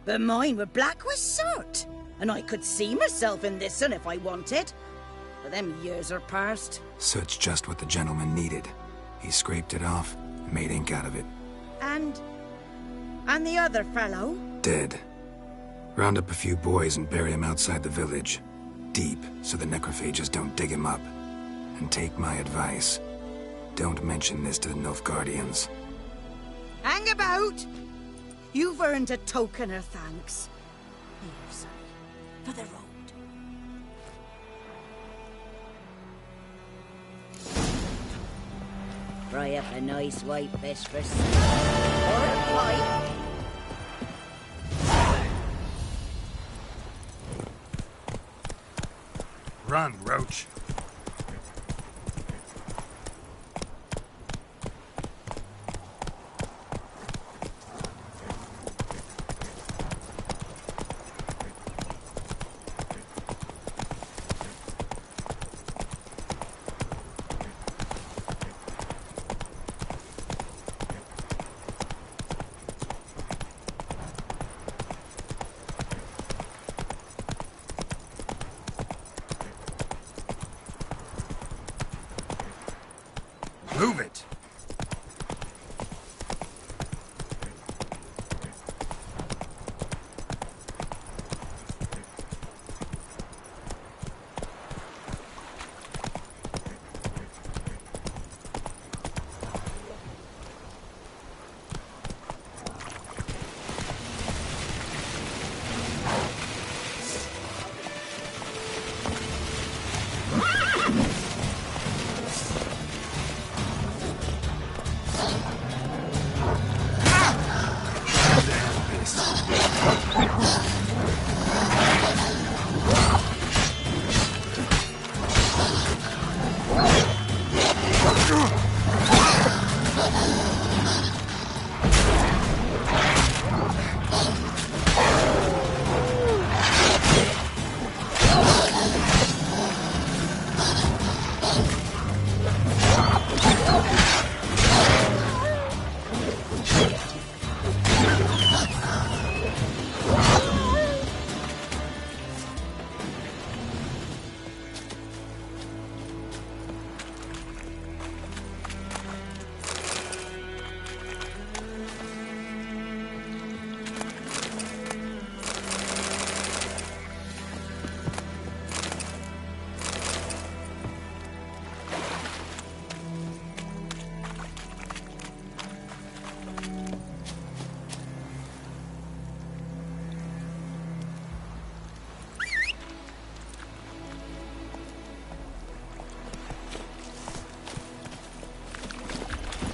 But mine were black with soot. And I could see myself in this one if I wanted. But them years are past. Soot's just what the gentleman needed. He scraped it off, made ink out of it. And the other fellow? Dead. Round up a few boys and bury him outside the village. Deep, so the necrophages don't dig him up. And take my advice. Don't mention this to the Nilfgaardians. Hang about! You've earned a token of thanks. Here, son, for the road. Fry up a nice white fish for soup. Or a pie. Run, Roach. Move it!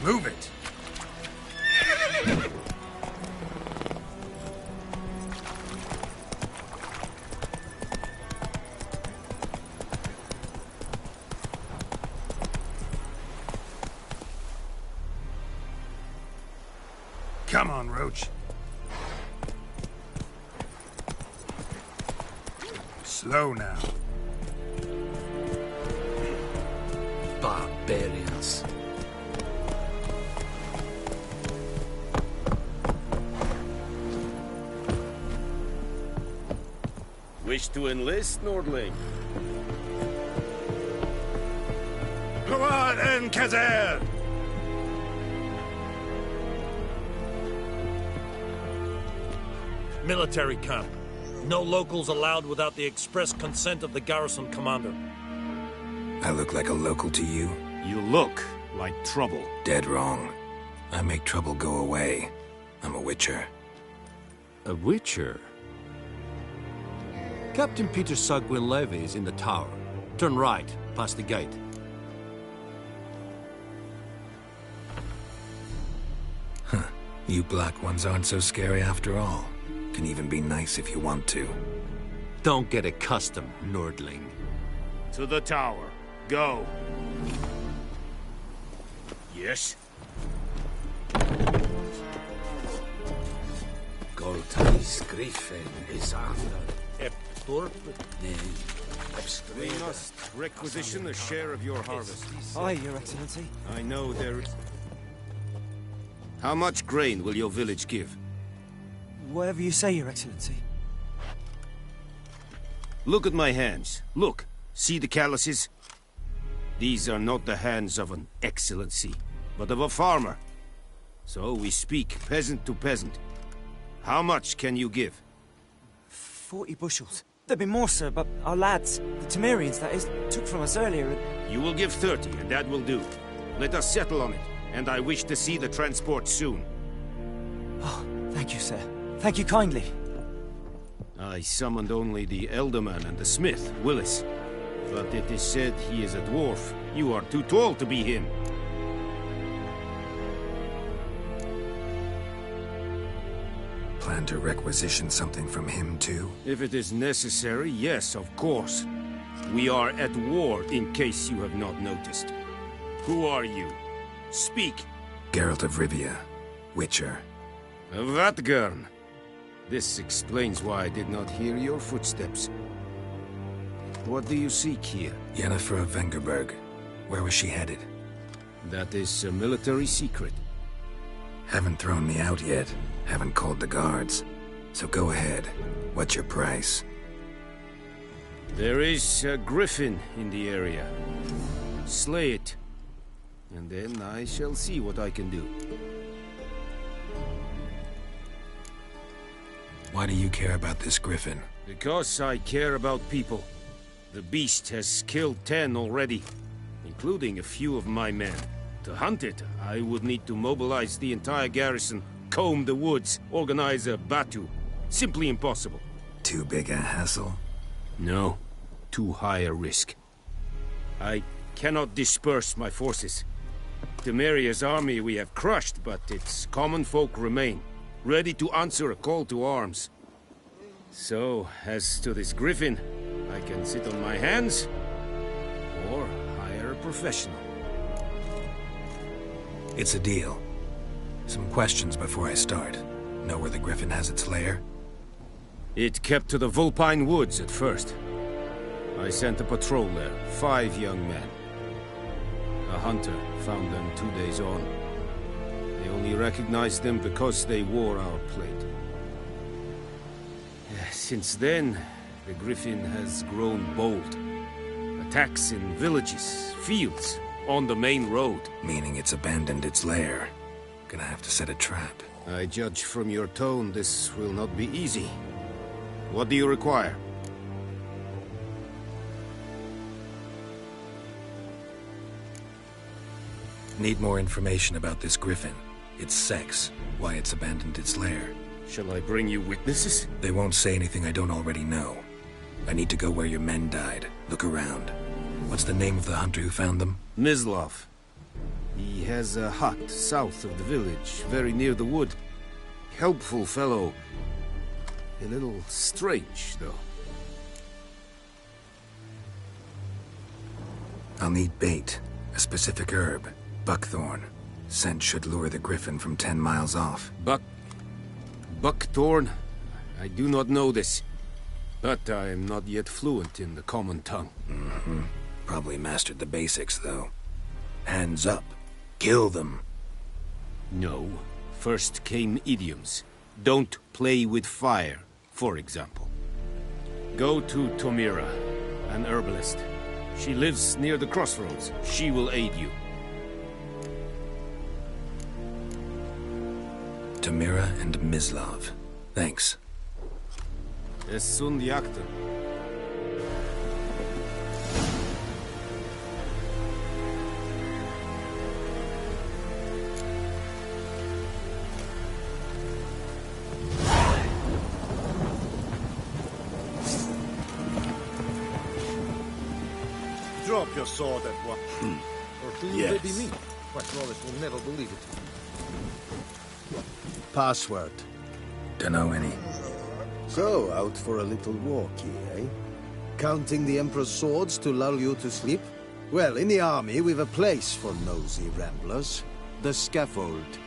Move it! Come on, Roach. Slow now. Barbarians. Wish to enlist, Nordling? Come on, Enkazer! Military camp. No locals allowed without the express consent of the garrison commander. I look like a local to you? You look like trouble. Dead wrong. I make trouble go away. I'm a witcher. A witcher? Captain Peter Sagwin Levy is in the tower. Turn right, past the gate. Huh. You black ones aren't so scary after all. Can even be nice if you want to. Don't get accustomed, Nordling. To the tower. Go. Yes? Goltais Griffin is after. We must requisition a share of your harvest. Aye, Your Excellency. I know there is... How much grain will your village give? Whatever you say, Your Excellency. Look at my hands. Look. See the calluses? These are not the hands of an excellency, but of a farmer. So we speak peasant to peasant. How much can you give? 40 bushels. There'd be more, sir, but our lads, the Temerians, that is, took from us earlier and... You will give 30, and that will do. Let us settle on it, and I wish to see the transport soon. Oh, thank you, sir. Thank you kindly. I summoned only the Elderman and the smith, Willis. But it is said he is a dwarf. You are too tall to be him. Plan to requisition something from him, too? If it is necessary, yes, of course. We are at war, in case you have not noticed. Who are you? Speak. Geralt of Rivia, Witcher. Vatgern. This explains why I did not hear your footsteps. What do you seek here? Yennefer of Vengerberg. Where was she headed? That is a military secret. Haven't thrown me out yet. Haven't called the guards. So go ahead. What's your price? There is a griffin in the area. Slay it. And then I shall see what I can do. Why do you care about this griffin? Because I care about people. The beast has killed 10 already, including a few of my men. To hunt it, I would need to mobilize the entire garrison, comb the woods, organize a batu. Simply impossible. Too big a hassle? No. Too high a risk. I cannot disperse my forces. Temeria's army we have crushed, but its common folk remain, ready to answer a call to arms. So, as to this griffin, I can sit on my hands, or hire a professional. It's a deal. Some questions before I start. Know where the griffin has its lair? It kept to the Vulpine Woods at first. I sent a patrol there, 5 young men. A hunter found them 2 days on. They only recognized them because they wore our plate. Since then, the griffin has grown bold. Attacks in villages, fields, on the main road. Meaning it's abandoned its lair. Gonna have to set a trap. I judge from your tone this will not be easy. What do you require? Need more information about this griffin. Its sex, why it's abandoned its lair. Shall I bring you witnesses? They won't say anything I don't already know. I need to go where your men died. Look around. What's the name of the hunter who found them? Mislav. He has a hut south of the village, very near the wood. Helpful fellow. A little strange, though. I'll need bait. A specific herb. Buckthorn. Scent should lure the griffin from 10 miles off. Buckthorn? I do not know this. But I am not yet fluent in the common tongue. Mm-hmm. Probably mastered the basics, though. Hands up. Kill them. No. First came idioms. Don't play with fire, for example. Go to Tomira, an herbalist. She lives near the crossroads. She will aid you. Tamira and Mislav. Thanks. Es sunt yakter. Drop your sword at once. Or do you Yes. maybe me? My Flores will never believe it. Password. Dunno any. So, out for a little walkie, eh? Counting the Emperor's swords to lull you to sleep? Well, in the army, we've a place for nosy ramblers. The scaffold.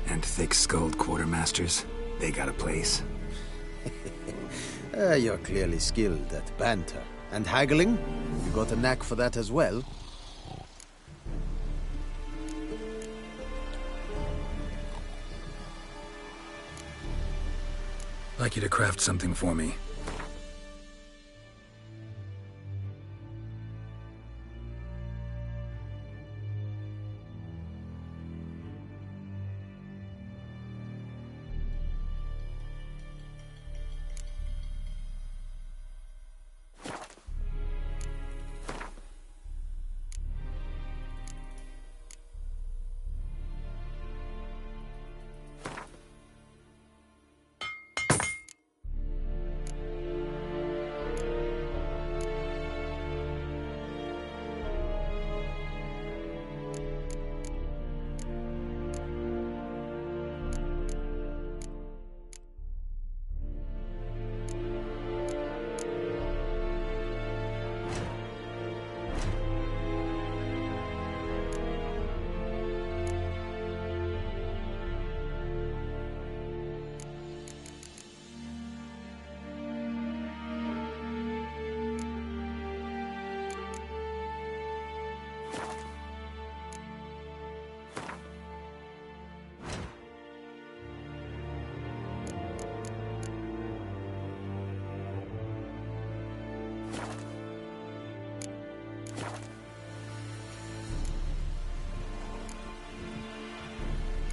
And thick-skulled quartermasters. They got a place. You're clearly skilled at banter. And haggling? You got a knack for that as well? I'd like you to craft something for me.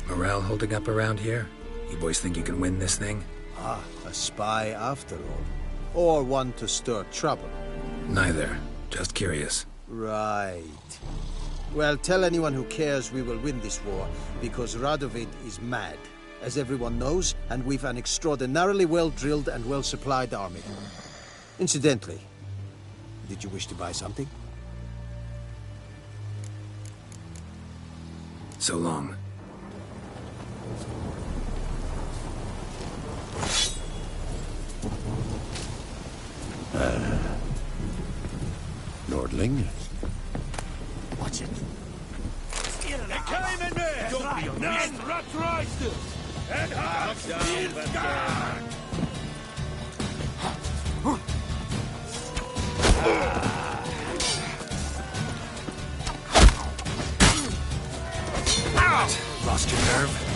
Morale holding up around here? You boys think you can win this thing? Ah, a spy after all. Or one to stir trouble. Neither. Just curious. Right. Well, tell anyone who cares we will win this war, because Radovid is mad, as everyone knows, and we've an extraordinarily well-drilled and well-supplied army. Incidentally, did you wish to buy something? So long. Nordling? Watch it. They came in there! Don't be a man! Rat Reister! And Hart! Lost your nerve?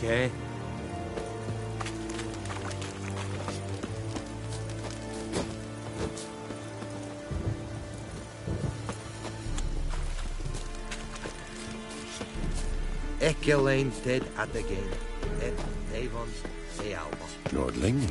Okay. Echelaine's dead at the game. Et Avon's e alba. Lordling?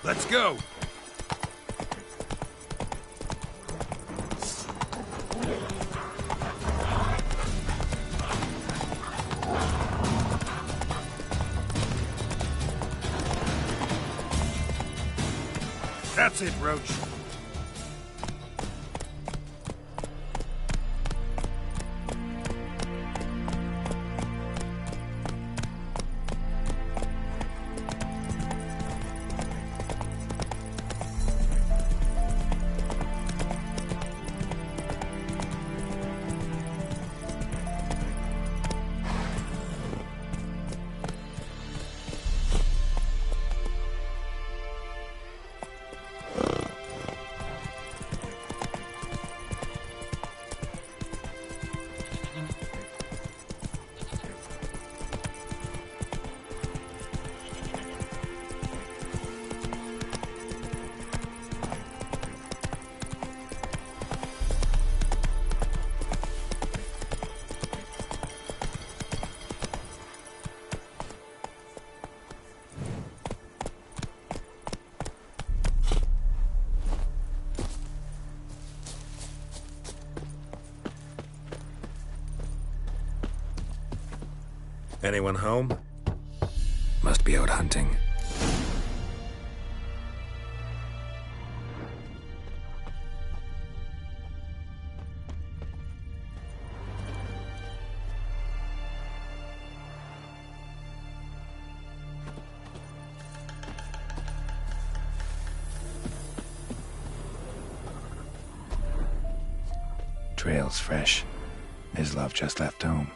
Let's go! That's it, Roach. Anyone home? Must be out hunting. Trail's fresh. Mislav just left home.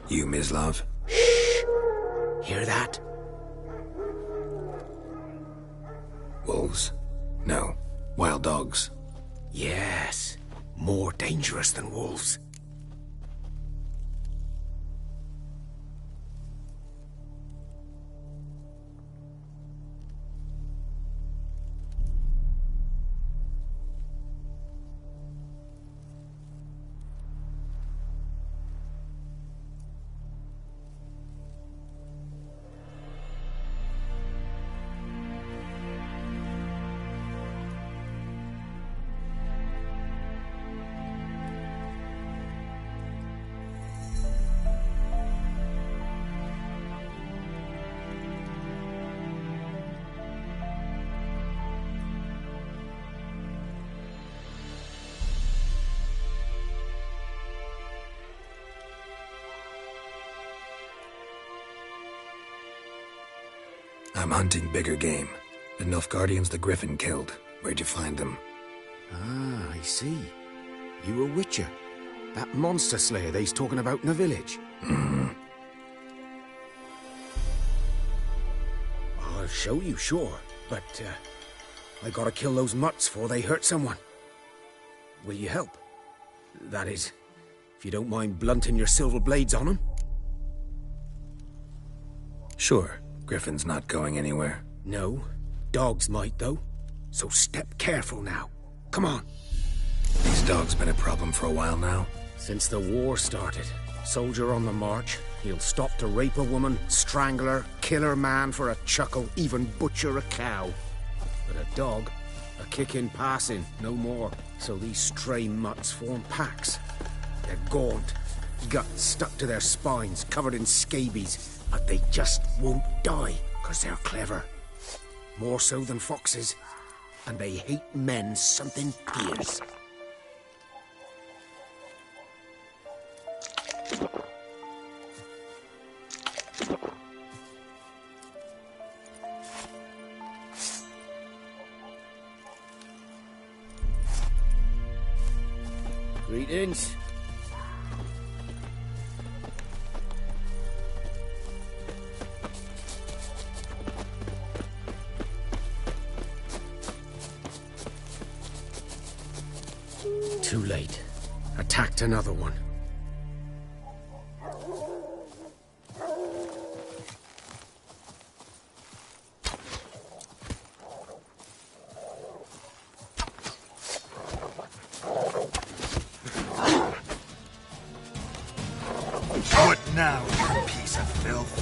You, Mislav? Hear that? Wolves? No, wild dogs. Yes, more dangerous than wolves. I'm hunting bigger game. The Nilfgaardians the Griffin killed. Where'd you find them? Ah, I see. You a witcher. That monster slayer they's talking about in the village. I'll show you, sure. But, I gotta kill those mutts before they hurt someone. Will you help? That is, if you don't mind blunting your silver blades on them. Sure. Griffin's not going anywhere. No. Dogs might, though. So step careful now. Come on. These dogs been a problem for a while now? Since the war started. Soldier on the march. He'll stop to rape a woman, strangle her, kill her man for a chuckle, even butcher a cow. But a dog, a kick in passing, no more. So these stray mutts form packs. They're gaunt, guts stuck to their spines, covered in scabies. But they just won't die, 'cause they're clever. More so than foxes. And they hate men something fierce. Greetings. Too late. Attacked another one. What now, you piece of filth?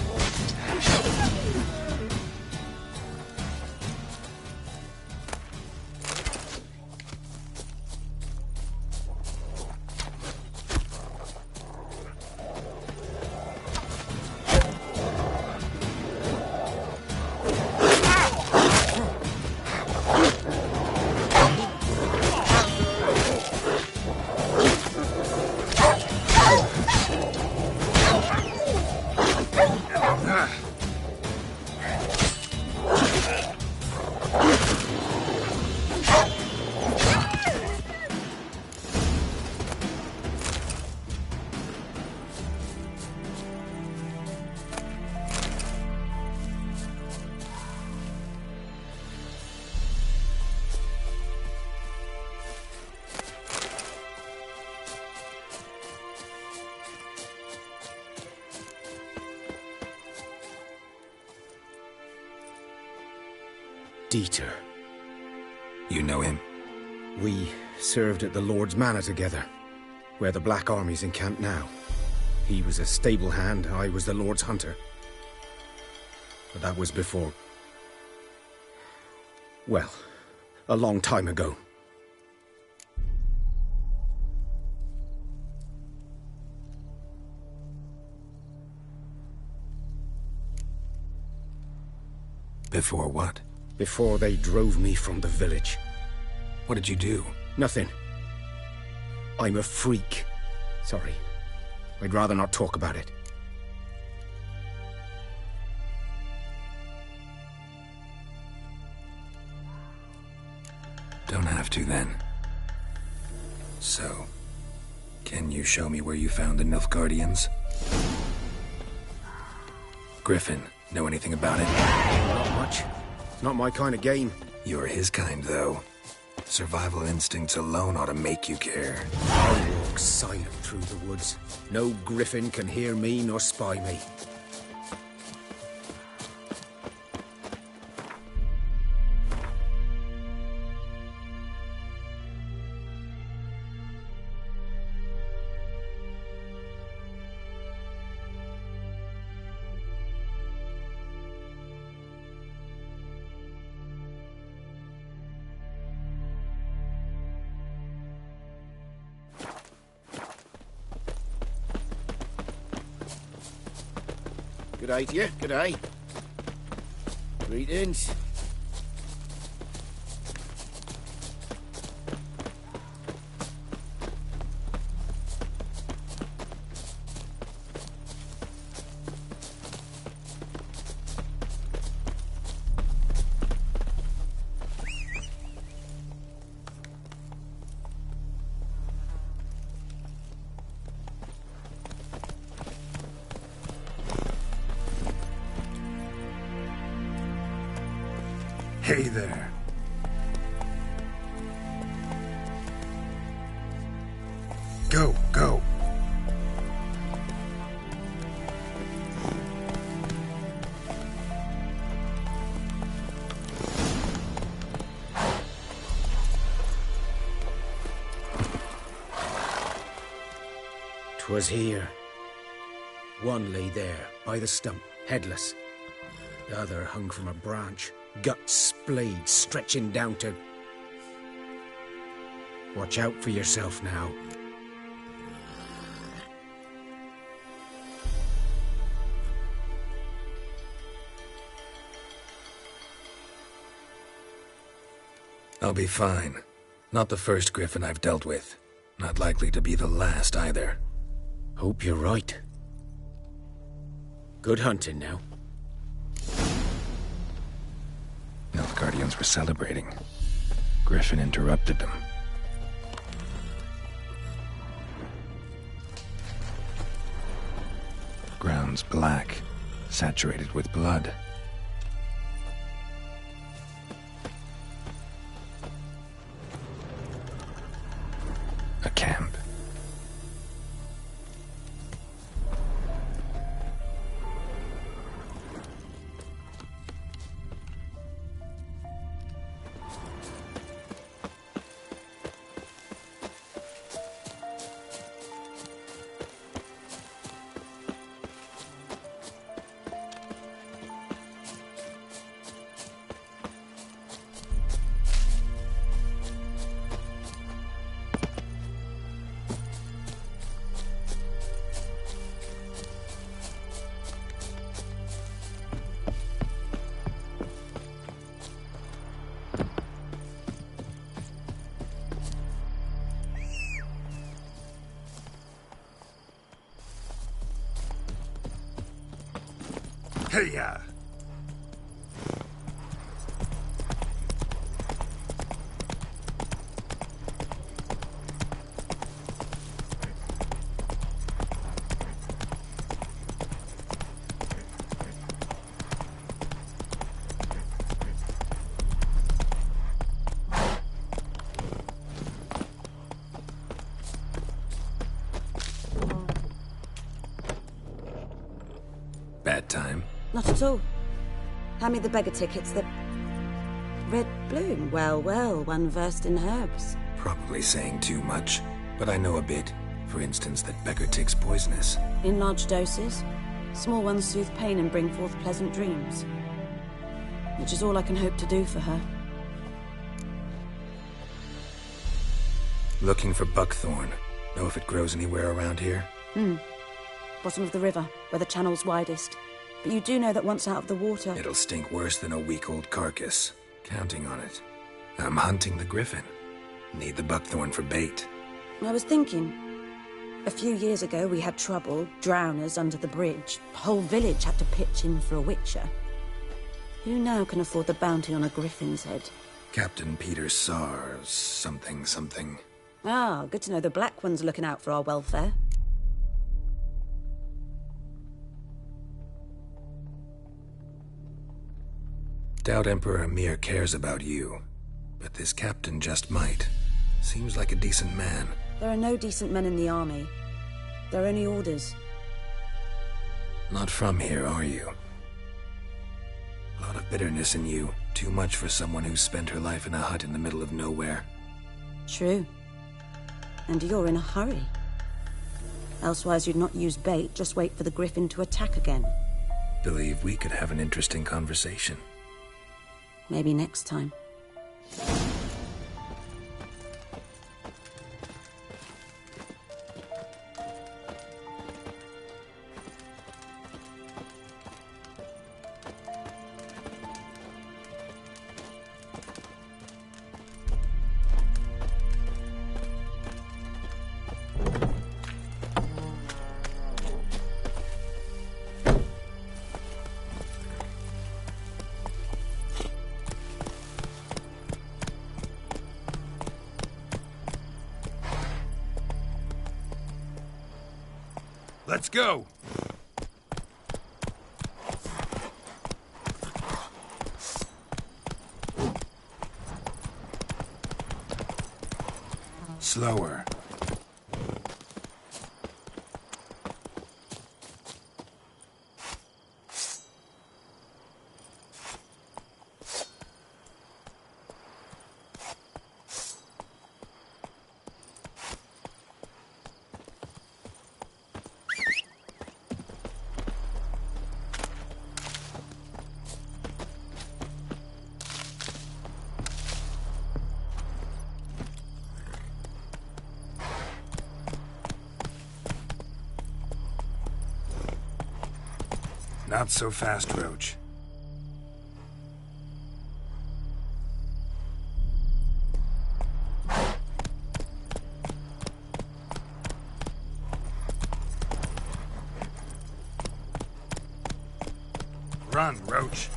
Dieter. You know him? We served at the Lord's Manor together, where the Black Army's encamped now. He was a stable hand, I was the Lord's hunter. But that was before... well, a long time ago. Before what? Before they drove me from the village. What did you do? Nothing. I'm a freak. Sorry. I'd rather not talk about it. Don't have to, then. So, can you show me where you found the Nilfgaardians? Griffin, know anything about it? Not much. It's not my kind of game. You're his kind, though. Survival instincts alone ought to make you care. I walk silent through the woods. No griffin can hear me nor spy me. Good day to you. Good day. Greetings. 'Hey there. Go, go. "'Twas here. One lay there, by the stump, headless. The other hung from a branch, guts splayed, stretching down to... Watch out for yourself now." I'll be fine. Not the first griffin I've dealt with. Not likely to be the last either. Hope you're right. Good hunting now. Nilfgaardians were celebrating. Griffin interrupted them. Ground's black, saturated with blood. A camp. Hey-ya! Bad time? Not at all. Hand me the beggar tickets, the... Red bloom. Well, well, one versed in herbs. Probably saying too much, but I know a bit. For instance, that beggar tick's poisonous. In large doses. Small ones soothe pain and bring forth pleasant dreams. Which is all I can hope to do for her. Looking for buckthorn. Know if it grows anywhere around here? Bottom of the river, where the channel's widest. But you do know that once out of the water... It'll stink worse than a week-old carcass. Counting on it. I'm hunting the griffin. Need the buckthorn for bait. I was thinking... A few years ago, we had trouble, drowners under the bridge. The whole village had to pitch in for a witcher. Who now can afford the bounty on a griffin's head? Captain Peter Sars, something. Ah, good to know the Black One's looking out for our welfare. Doubt Emperor Emir cares about you, but this captain just might. Seems like a decent man. There are no decent men in the army. There are only orders. Not from here, are you? A lot of bitterness in you. Too much for someone who spent her life in a hut in the middle of nowhere. True. And you're in a hurry. Elsewise you'd not use bait, just wait for the griffin to attack again. Believe we could have an interesting conversation. Maybe next time. Let's go! Slower. Not so fast, Roach. Run, Roach.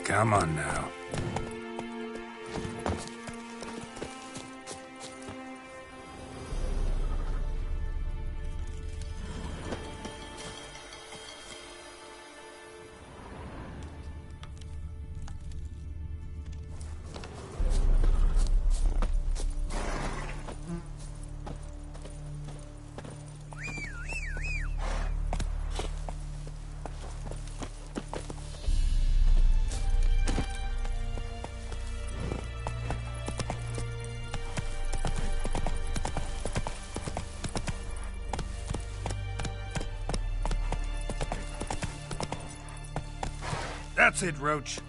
Come on now. That's it, Roach.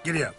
Giddy up.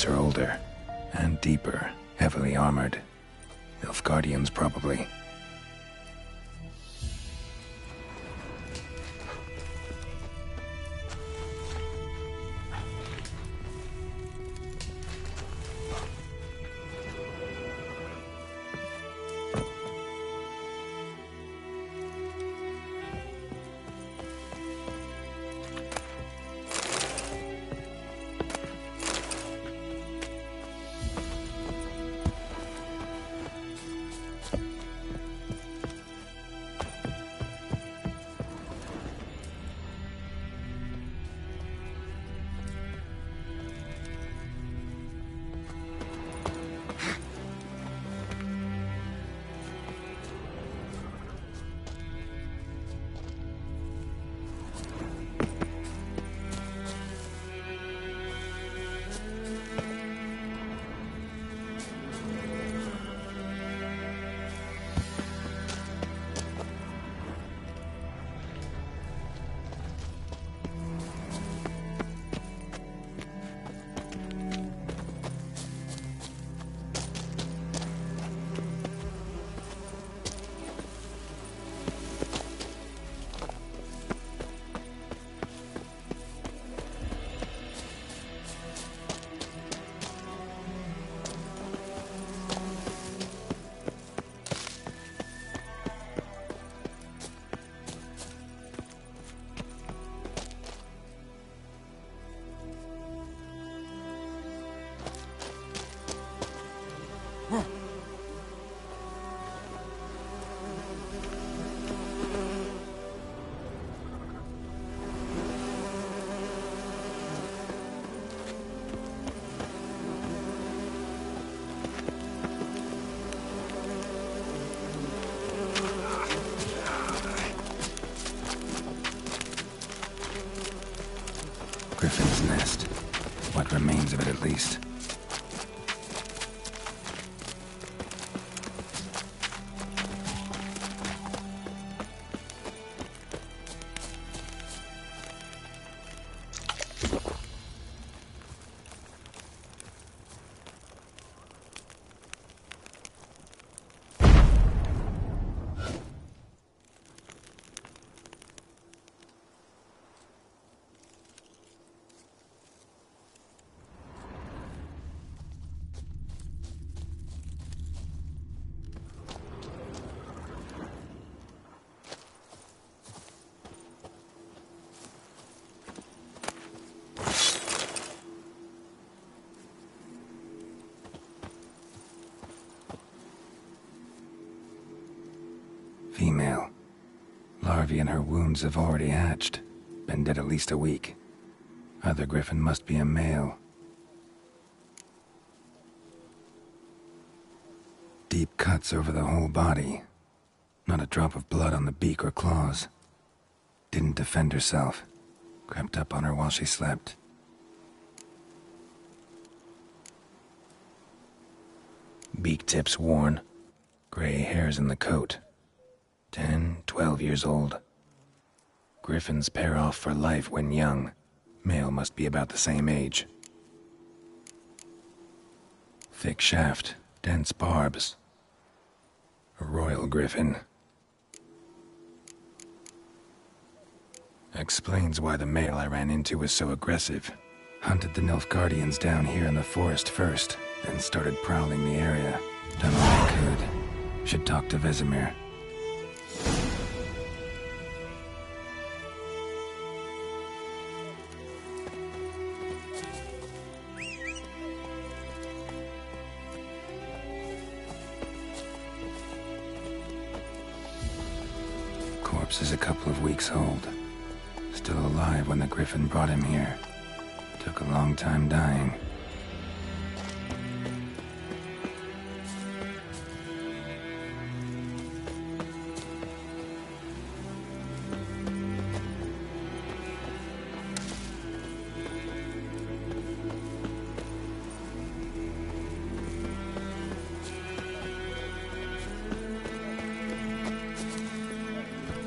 Footprints are older and deeper, heavily armored. Nilfgaardians, probably. Griffin's nest. What remains of it, at least. Female. Larvae in her wounds have already hatched. Been dead at least a week. Other griffin must be a male. Deep cuts over the whole body. Not a drop of blood on the beak or claws. Didn't defend herself. Crept up on her while she slept. Beak tips worn. Gray hairs in the coat. 10, 12 years old. Griffins pair off for life when young. Male must be about the same age. Thick shaft, dense barbs. A royal griffin. Explains why the male I ran into was so aggressive. Hunted the Nilfgaardians down here in the forest first, then started prowling the area. Done all I could. Should talk to Vesemir. Corpse is a couple of weeks old. Still alive when the griffin brought him here. Took a long time dying.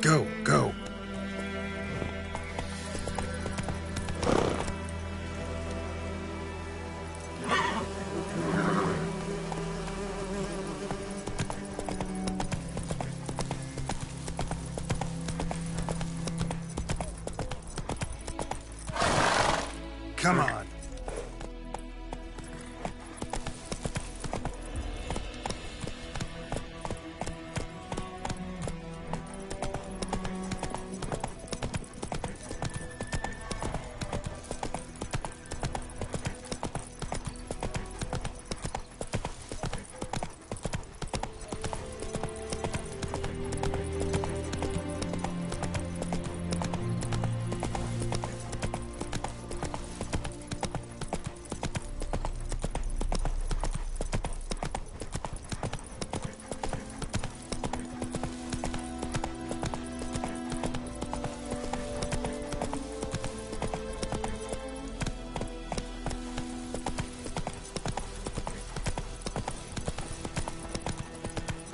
Go, go. Come on.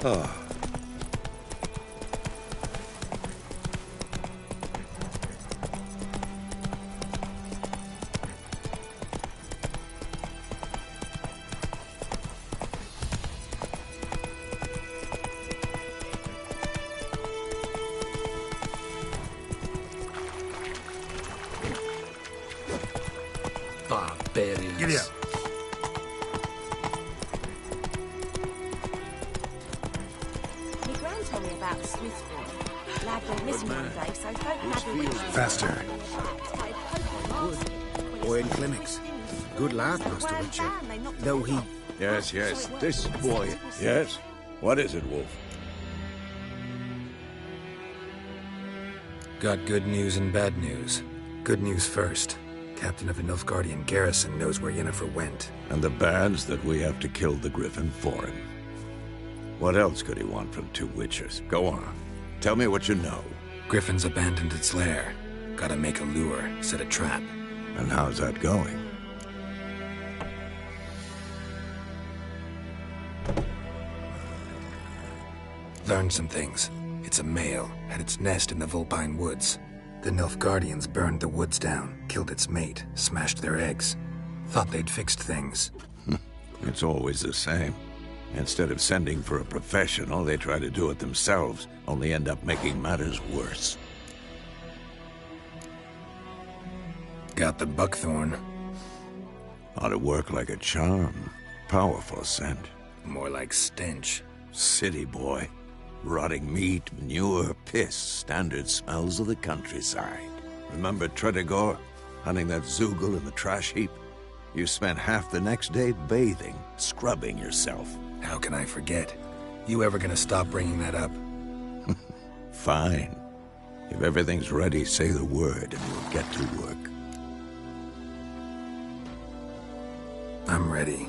Oh. Barbarians. Giddy up. Me gran told me about the Smith boy. Lad went missing one day, so folk had a Faster. Boy in clinics. Good lad, Master Witcher. Though he... Yes, yes, this boy. Yes? What is it, Wolf? Got good news and bad news. Good news first. Captain of the Nilfgaardian garrison knows where Yennefer went. And the bad's that we have to kill the Griffin for him. What else could he want from two Witchers? Go on. Tell me what you know. Griffin's abandoned its lair. Gotta make a lure, set a trap. And how's that going? Learned some things. It's a male, had its nest in the Vulpine Woods. The Nilfgaardians burned the woods down, killed its mate, smashed their eggs. Thought they'd fixed things. It's always the same. Instead of sending for a professional, they try to do it themselves, only end up making matters worse. Got the buckthorn. Ought to work like a charm. Powerful scent. More like stench. City boy. Rotting meat, manure, piss, standard smells of the countryside. Remember Tredegor? Hunting that Zoogle in the trash heap? You spent half the next day bathing, scrubbing yourself. How can I forget? You ever gonna stop bringing that up? Fine. If everything's ready, say the word and we'll get to work. I'm ready.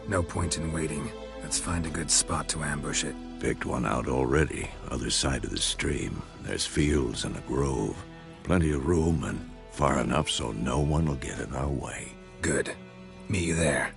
No point in waiting. Let's find a good spot to ambush it. Picked one out already, other side of the stream. There's fields and a grove. Plenty of room and far enough so no one will get in our way. Good. Meet you there.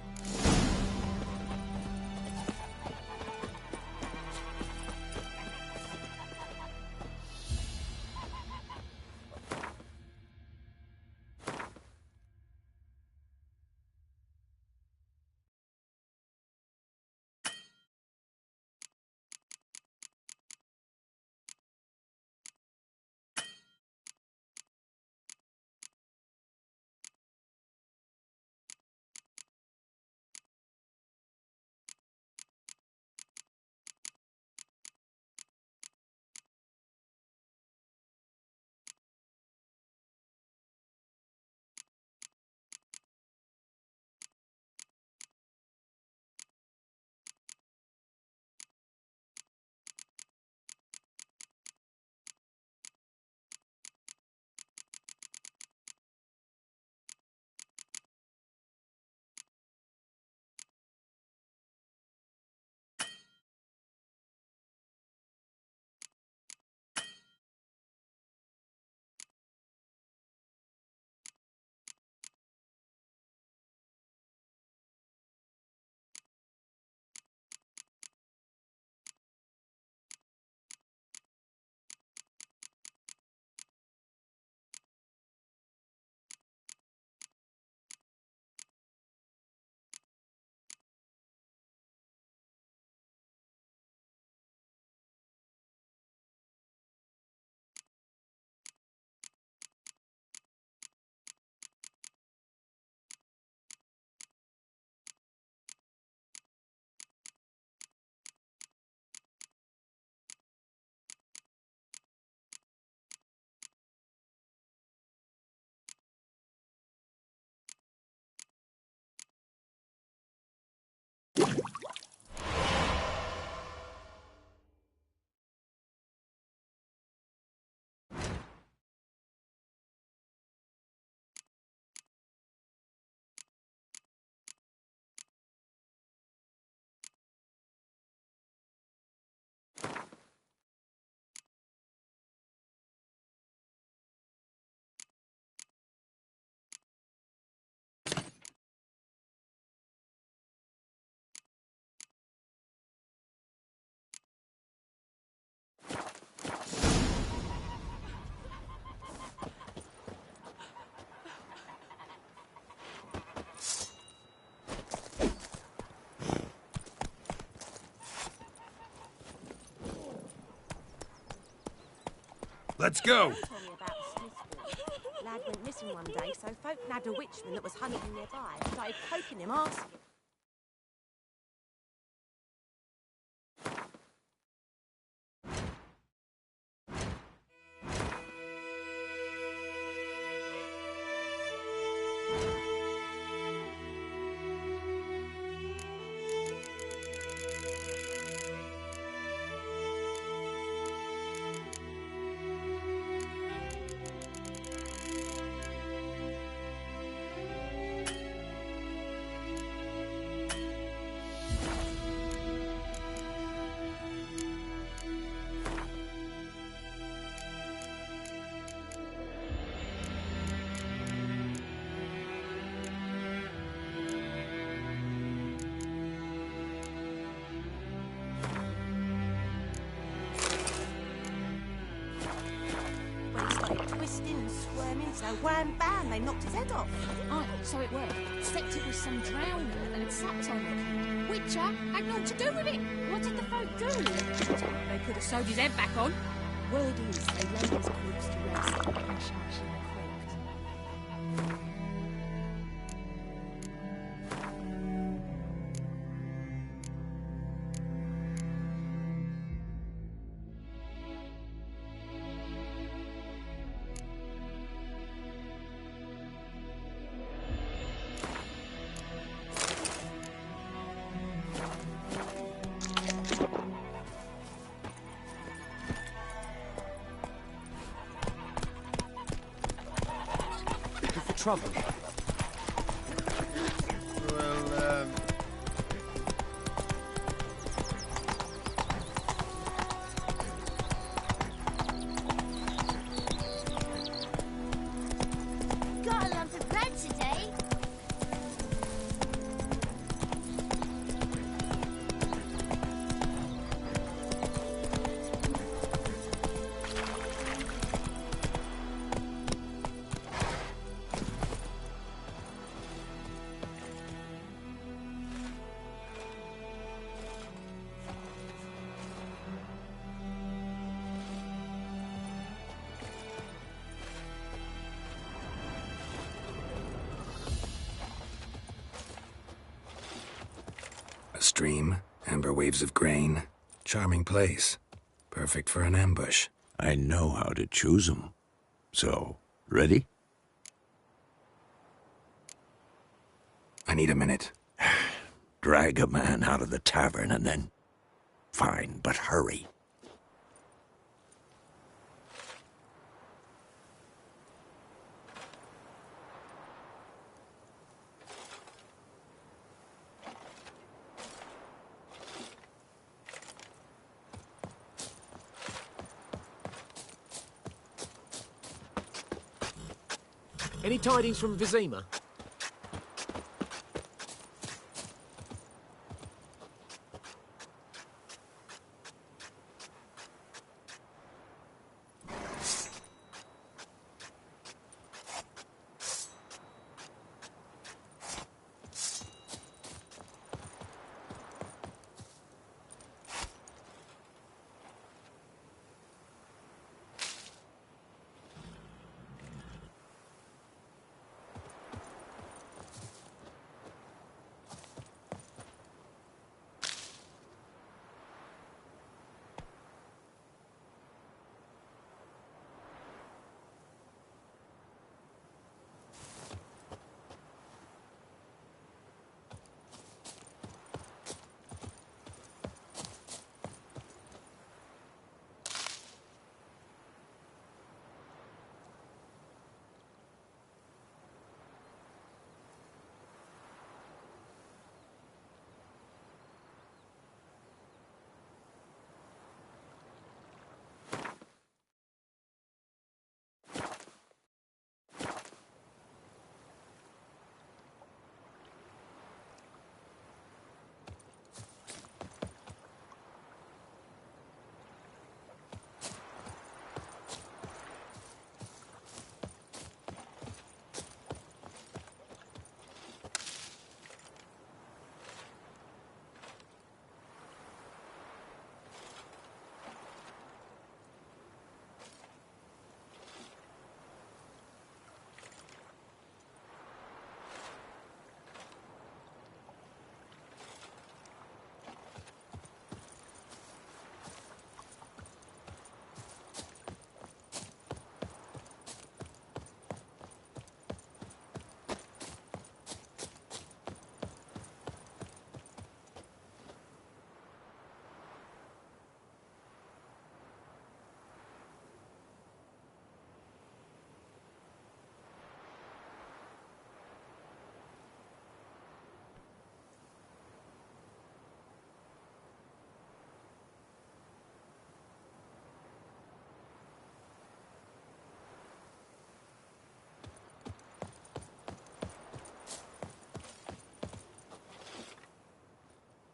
Let's go! Told me about the Smith boy. Lad went missing one day, so folk nabbed a witchman that was hunting nearby and started poking him, asking him. Twisting and squirming, so wham bam, they knocked his head off. Aye, so it were. Except it was some drowner that had supped on the Witcher had naught to do with it. What did the folk do? They could have sewed his head back on. Word is, they laid his corpse to rest in the shash in the crypt. Trouble. Well, Got a lump of bread today. A stream, amber waves of grain. Charming place. Perfect for an ambush. I know how to choose 'em. So, ready? I need a minute. Drag a man out of the tavern and then... Fine, but hurry. Any tidings from Vizima?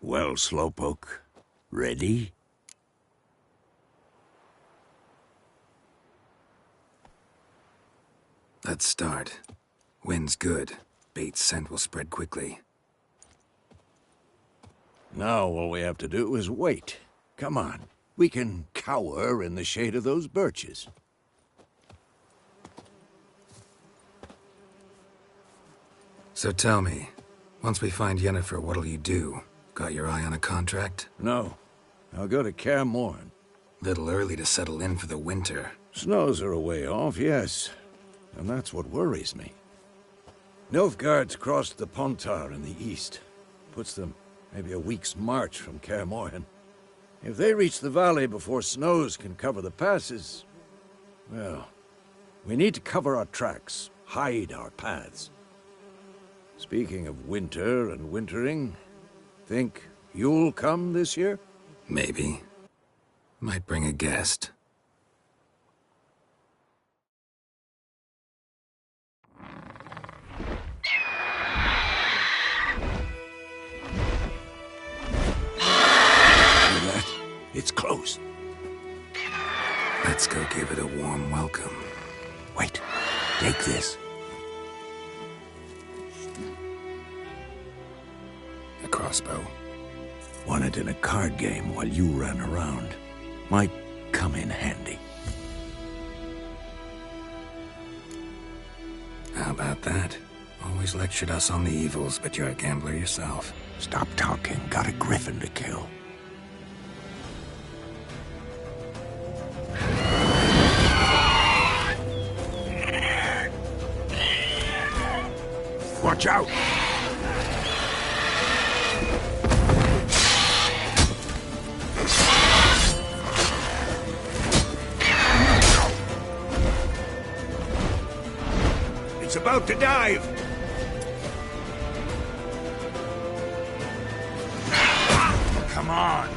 Well, Slowpoke, ready? Let's start. Wind's good. Bait's scent will spread quickly. Now all we have to do is wait. Come on. We can cower in the shade of those birches. So tell me, once we find Yennefer, what'll you do? Got your eye on a contract? No. I'll go to Kaer Morhen. Little early to settle in for the winter. Snows are a way off, yes. And that's what worries me. Nilfgaard's crossed the Pontar in the east. Puts them maybe a week's march from Kaer Morhen. If they reach the valley before snows can cover the passes, well, we need to cover our tracks, hide our paths. Speaking of winter and wintering, think you'll come this year? Maybe. Might bring a guest. It's close. Let's go give it a warm welcome. Wait, take this. A crossbow. Won it in a card game while you ran around. Might come in handy. How about that? Always lectured us on the evils, but you're a gambler yourself. Stop talking. Got a griffin to kill. Watch out! It's about to dive! Come on!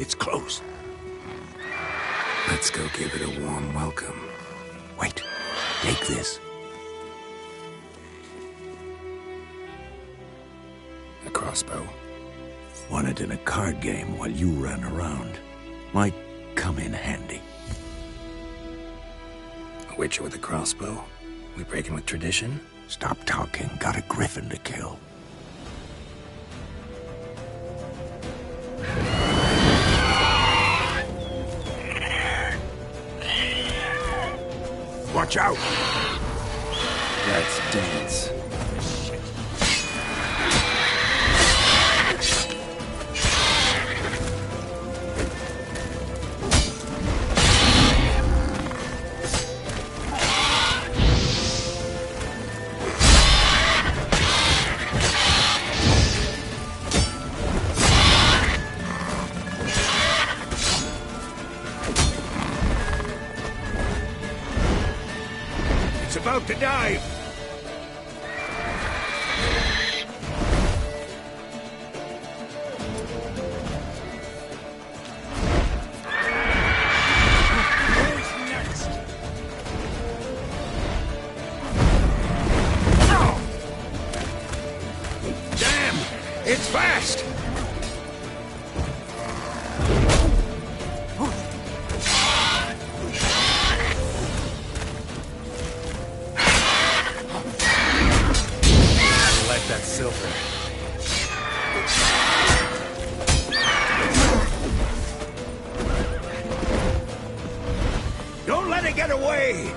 It's close. Let's go give it a warm welcome. Wait, take this. A crossbow. Won it in a card game while you ran around. Might come in handy. A witcher with a crossbow? We breaking with tradition? Stop talking. Got a griffin to kill. Watch out! Let's dance. About to dive! Who's next? Oh! Damn! It's fast! That silver. Get away!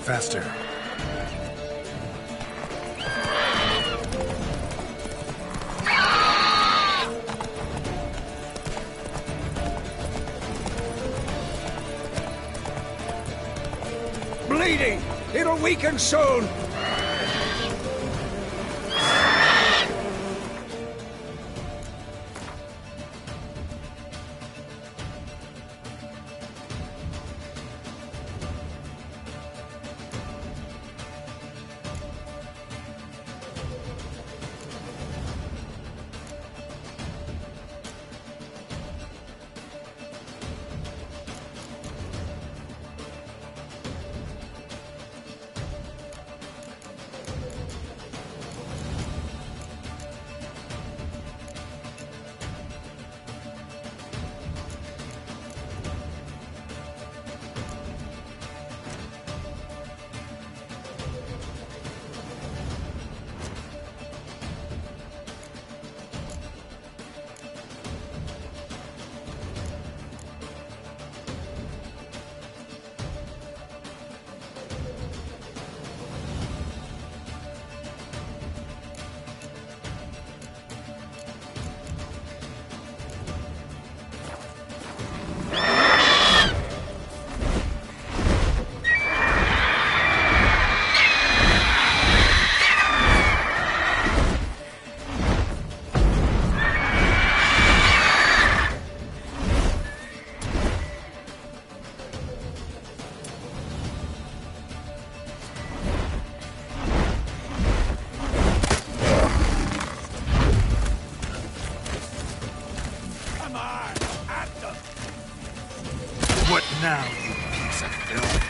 Faster. Bleeding! It'll weaken soon! What now, you piece of filth?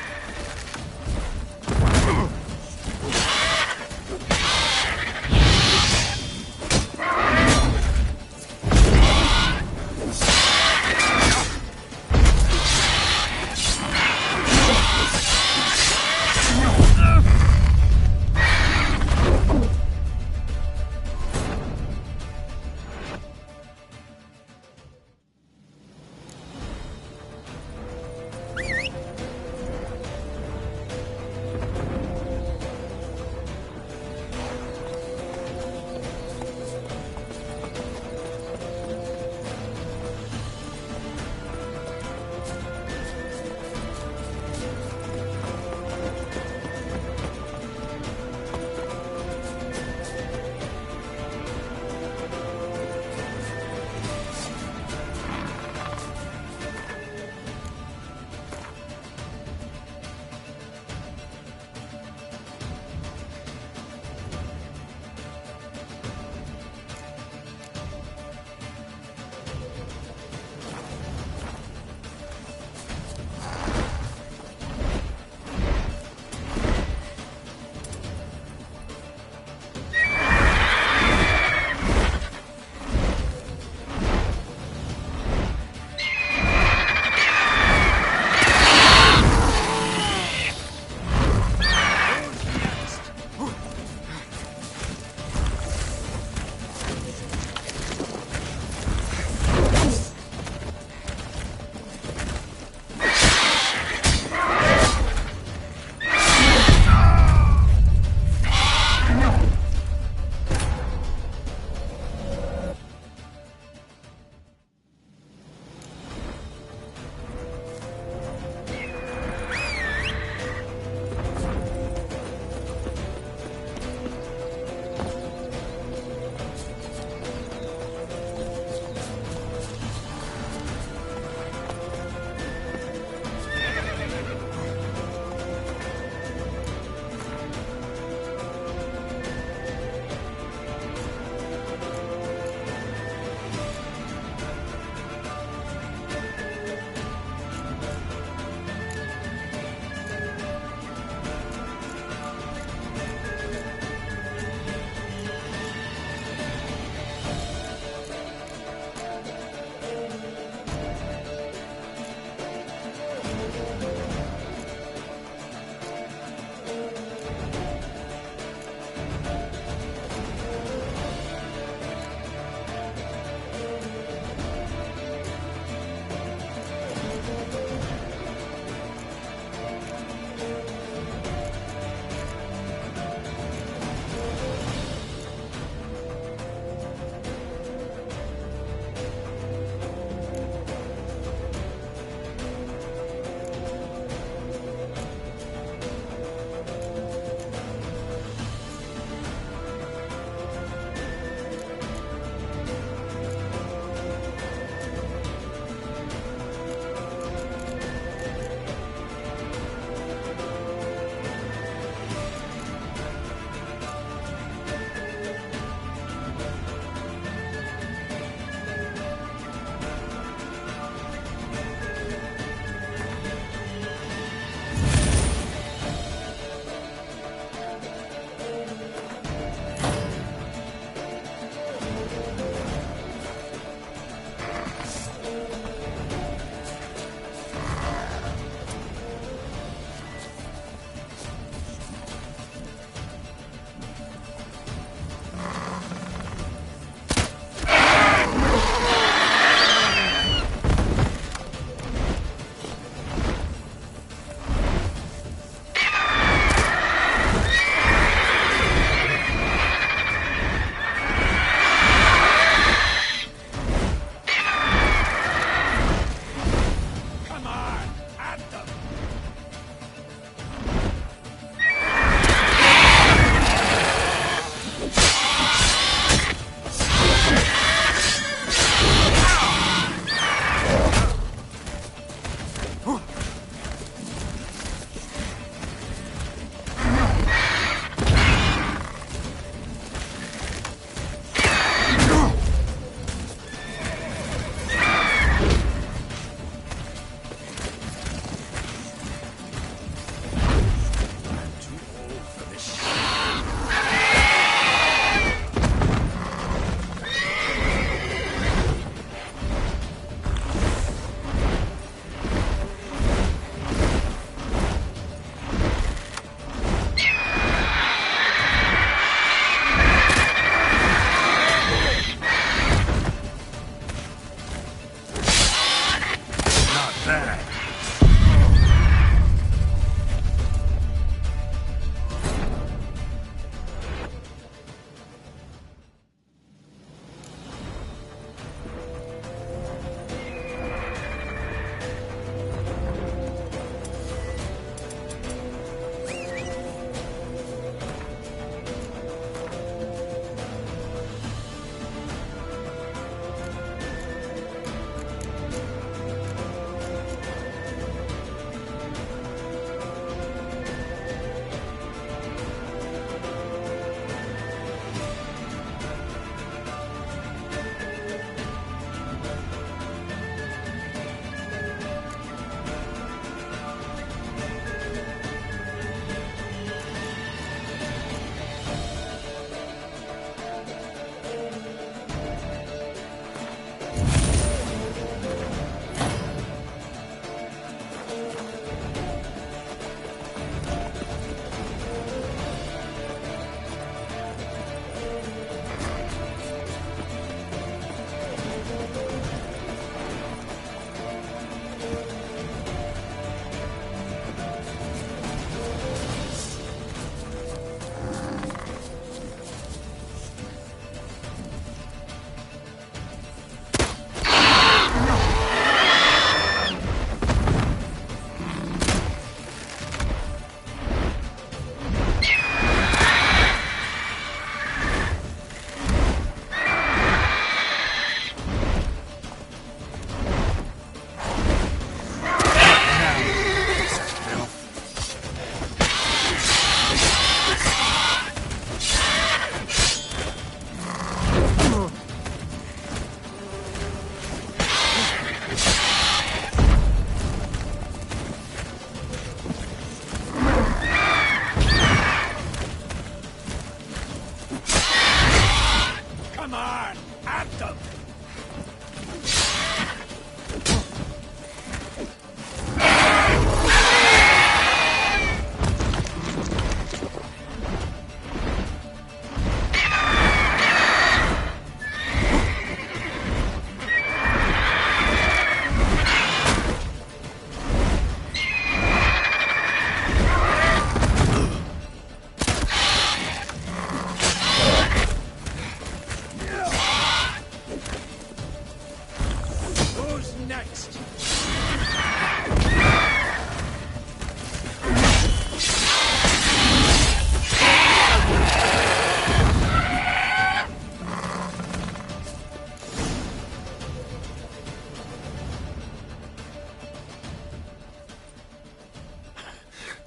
next.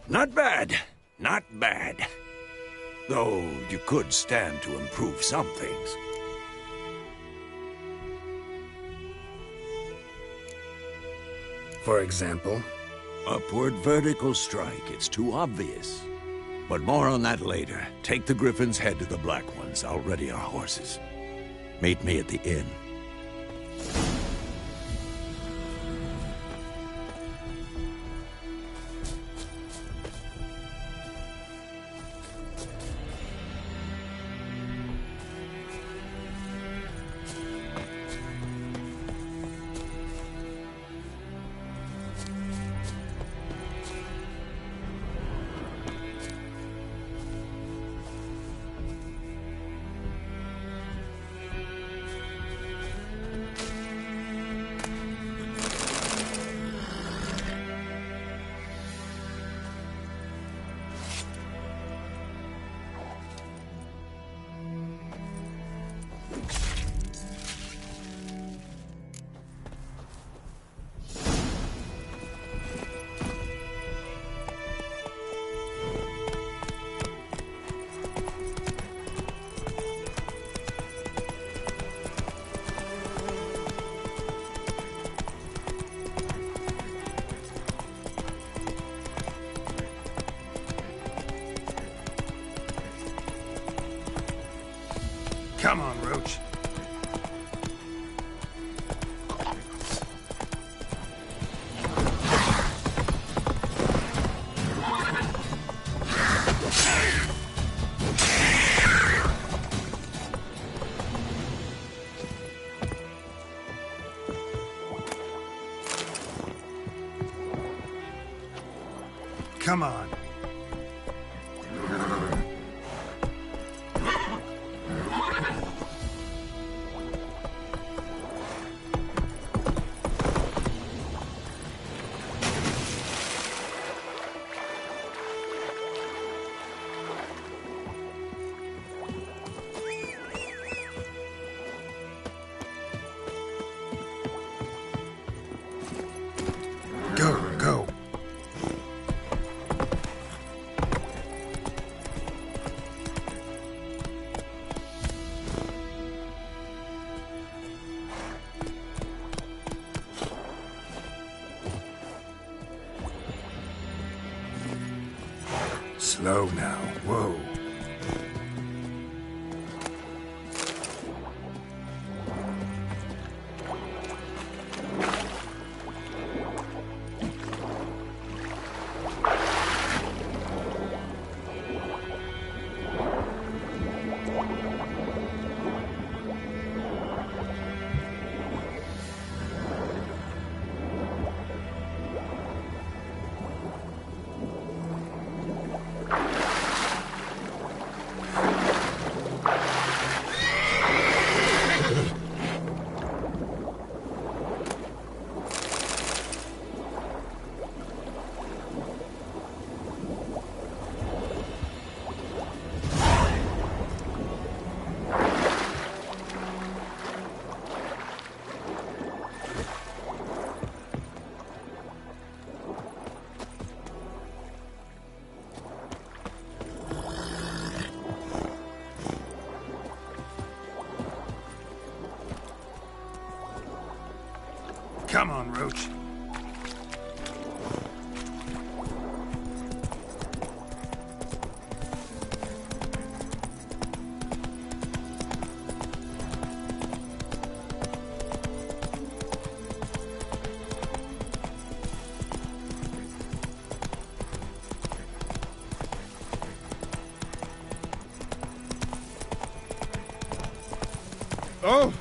Not bad. Not bad. Though you could stand to improve some things. For example? Upward vertical strike. It's too obvious. But more on that later. Take the Griffin's head to the Black Ones. I'll ready our horses. Meet me at the inn. Come on, Roach. Come on. Go. Slow now. Whoa. Come on, Roach. Oh!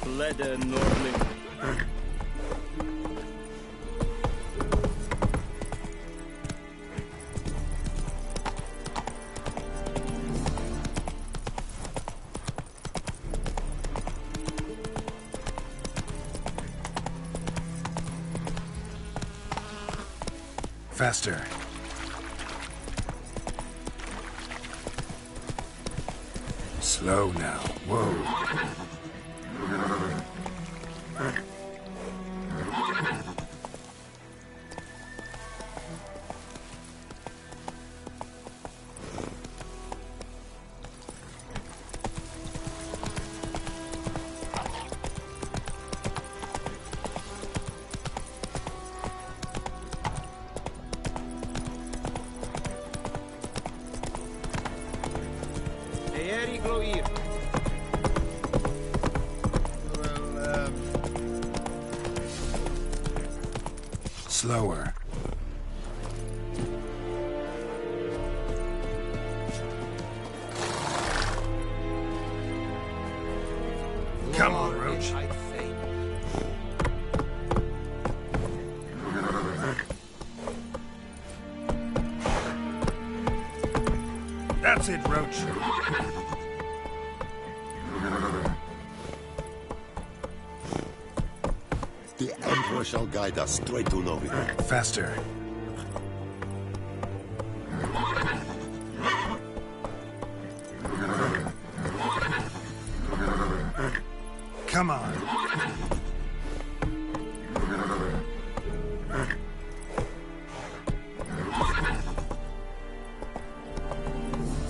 Bleder Nordling. Faster. Slow now. Whoa. Slower. Come on, Roach. That's it, Roach. The Emperor shall guide us straight to Novigrad. Faster. Come on.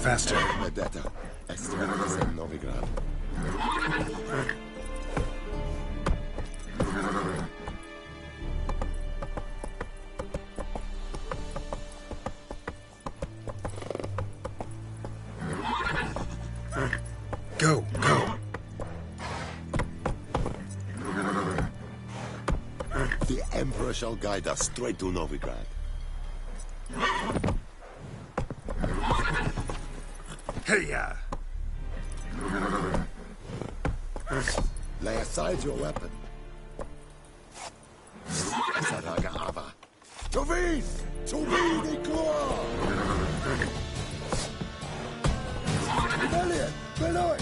Faster. Medetta. Extractus in Novigrad. Go, go. The Emperor shall guide us straight to Novigrad. Hey-ya! Lay aside your weapon. Saraga Ava. Tuvin! Tuvin Iklua! Rebellion! Below!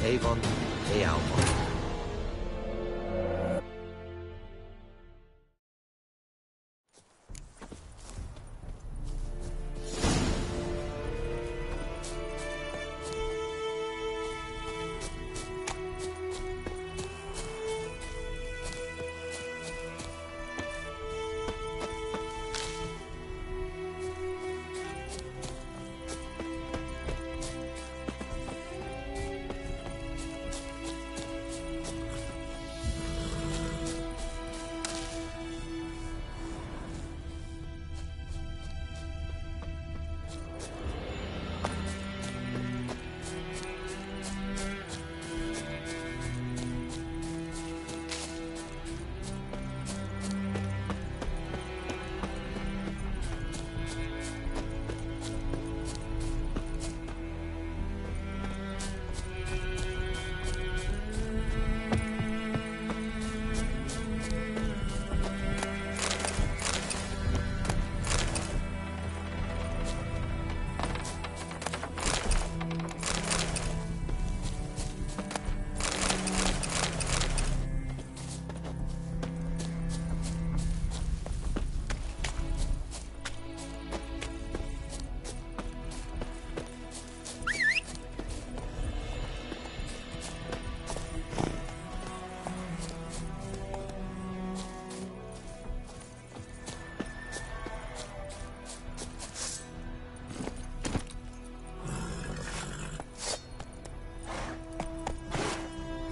Avon Ealmon.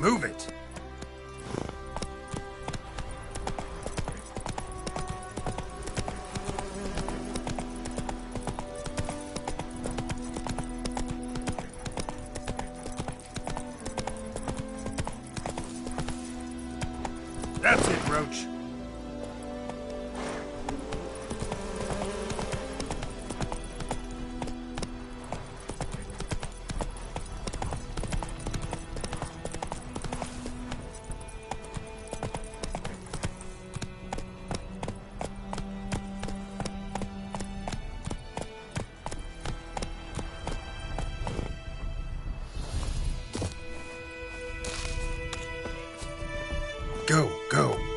Move it! Roach. Go, go.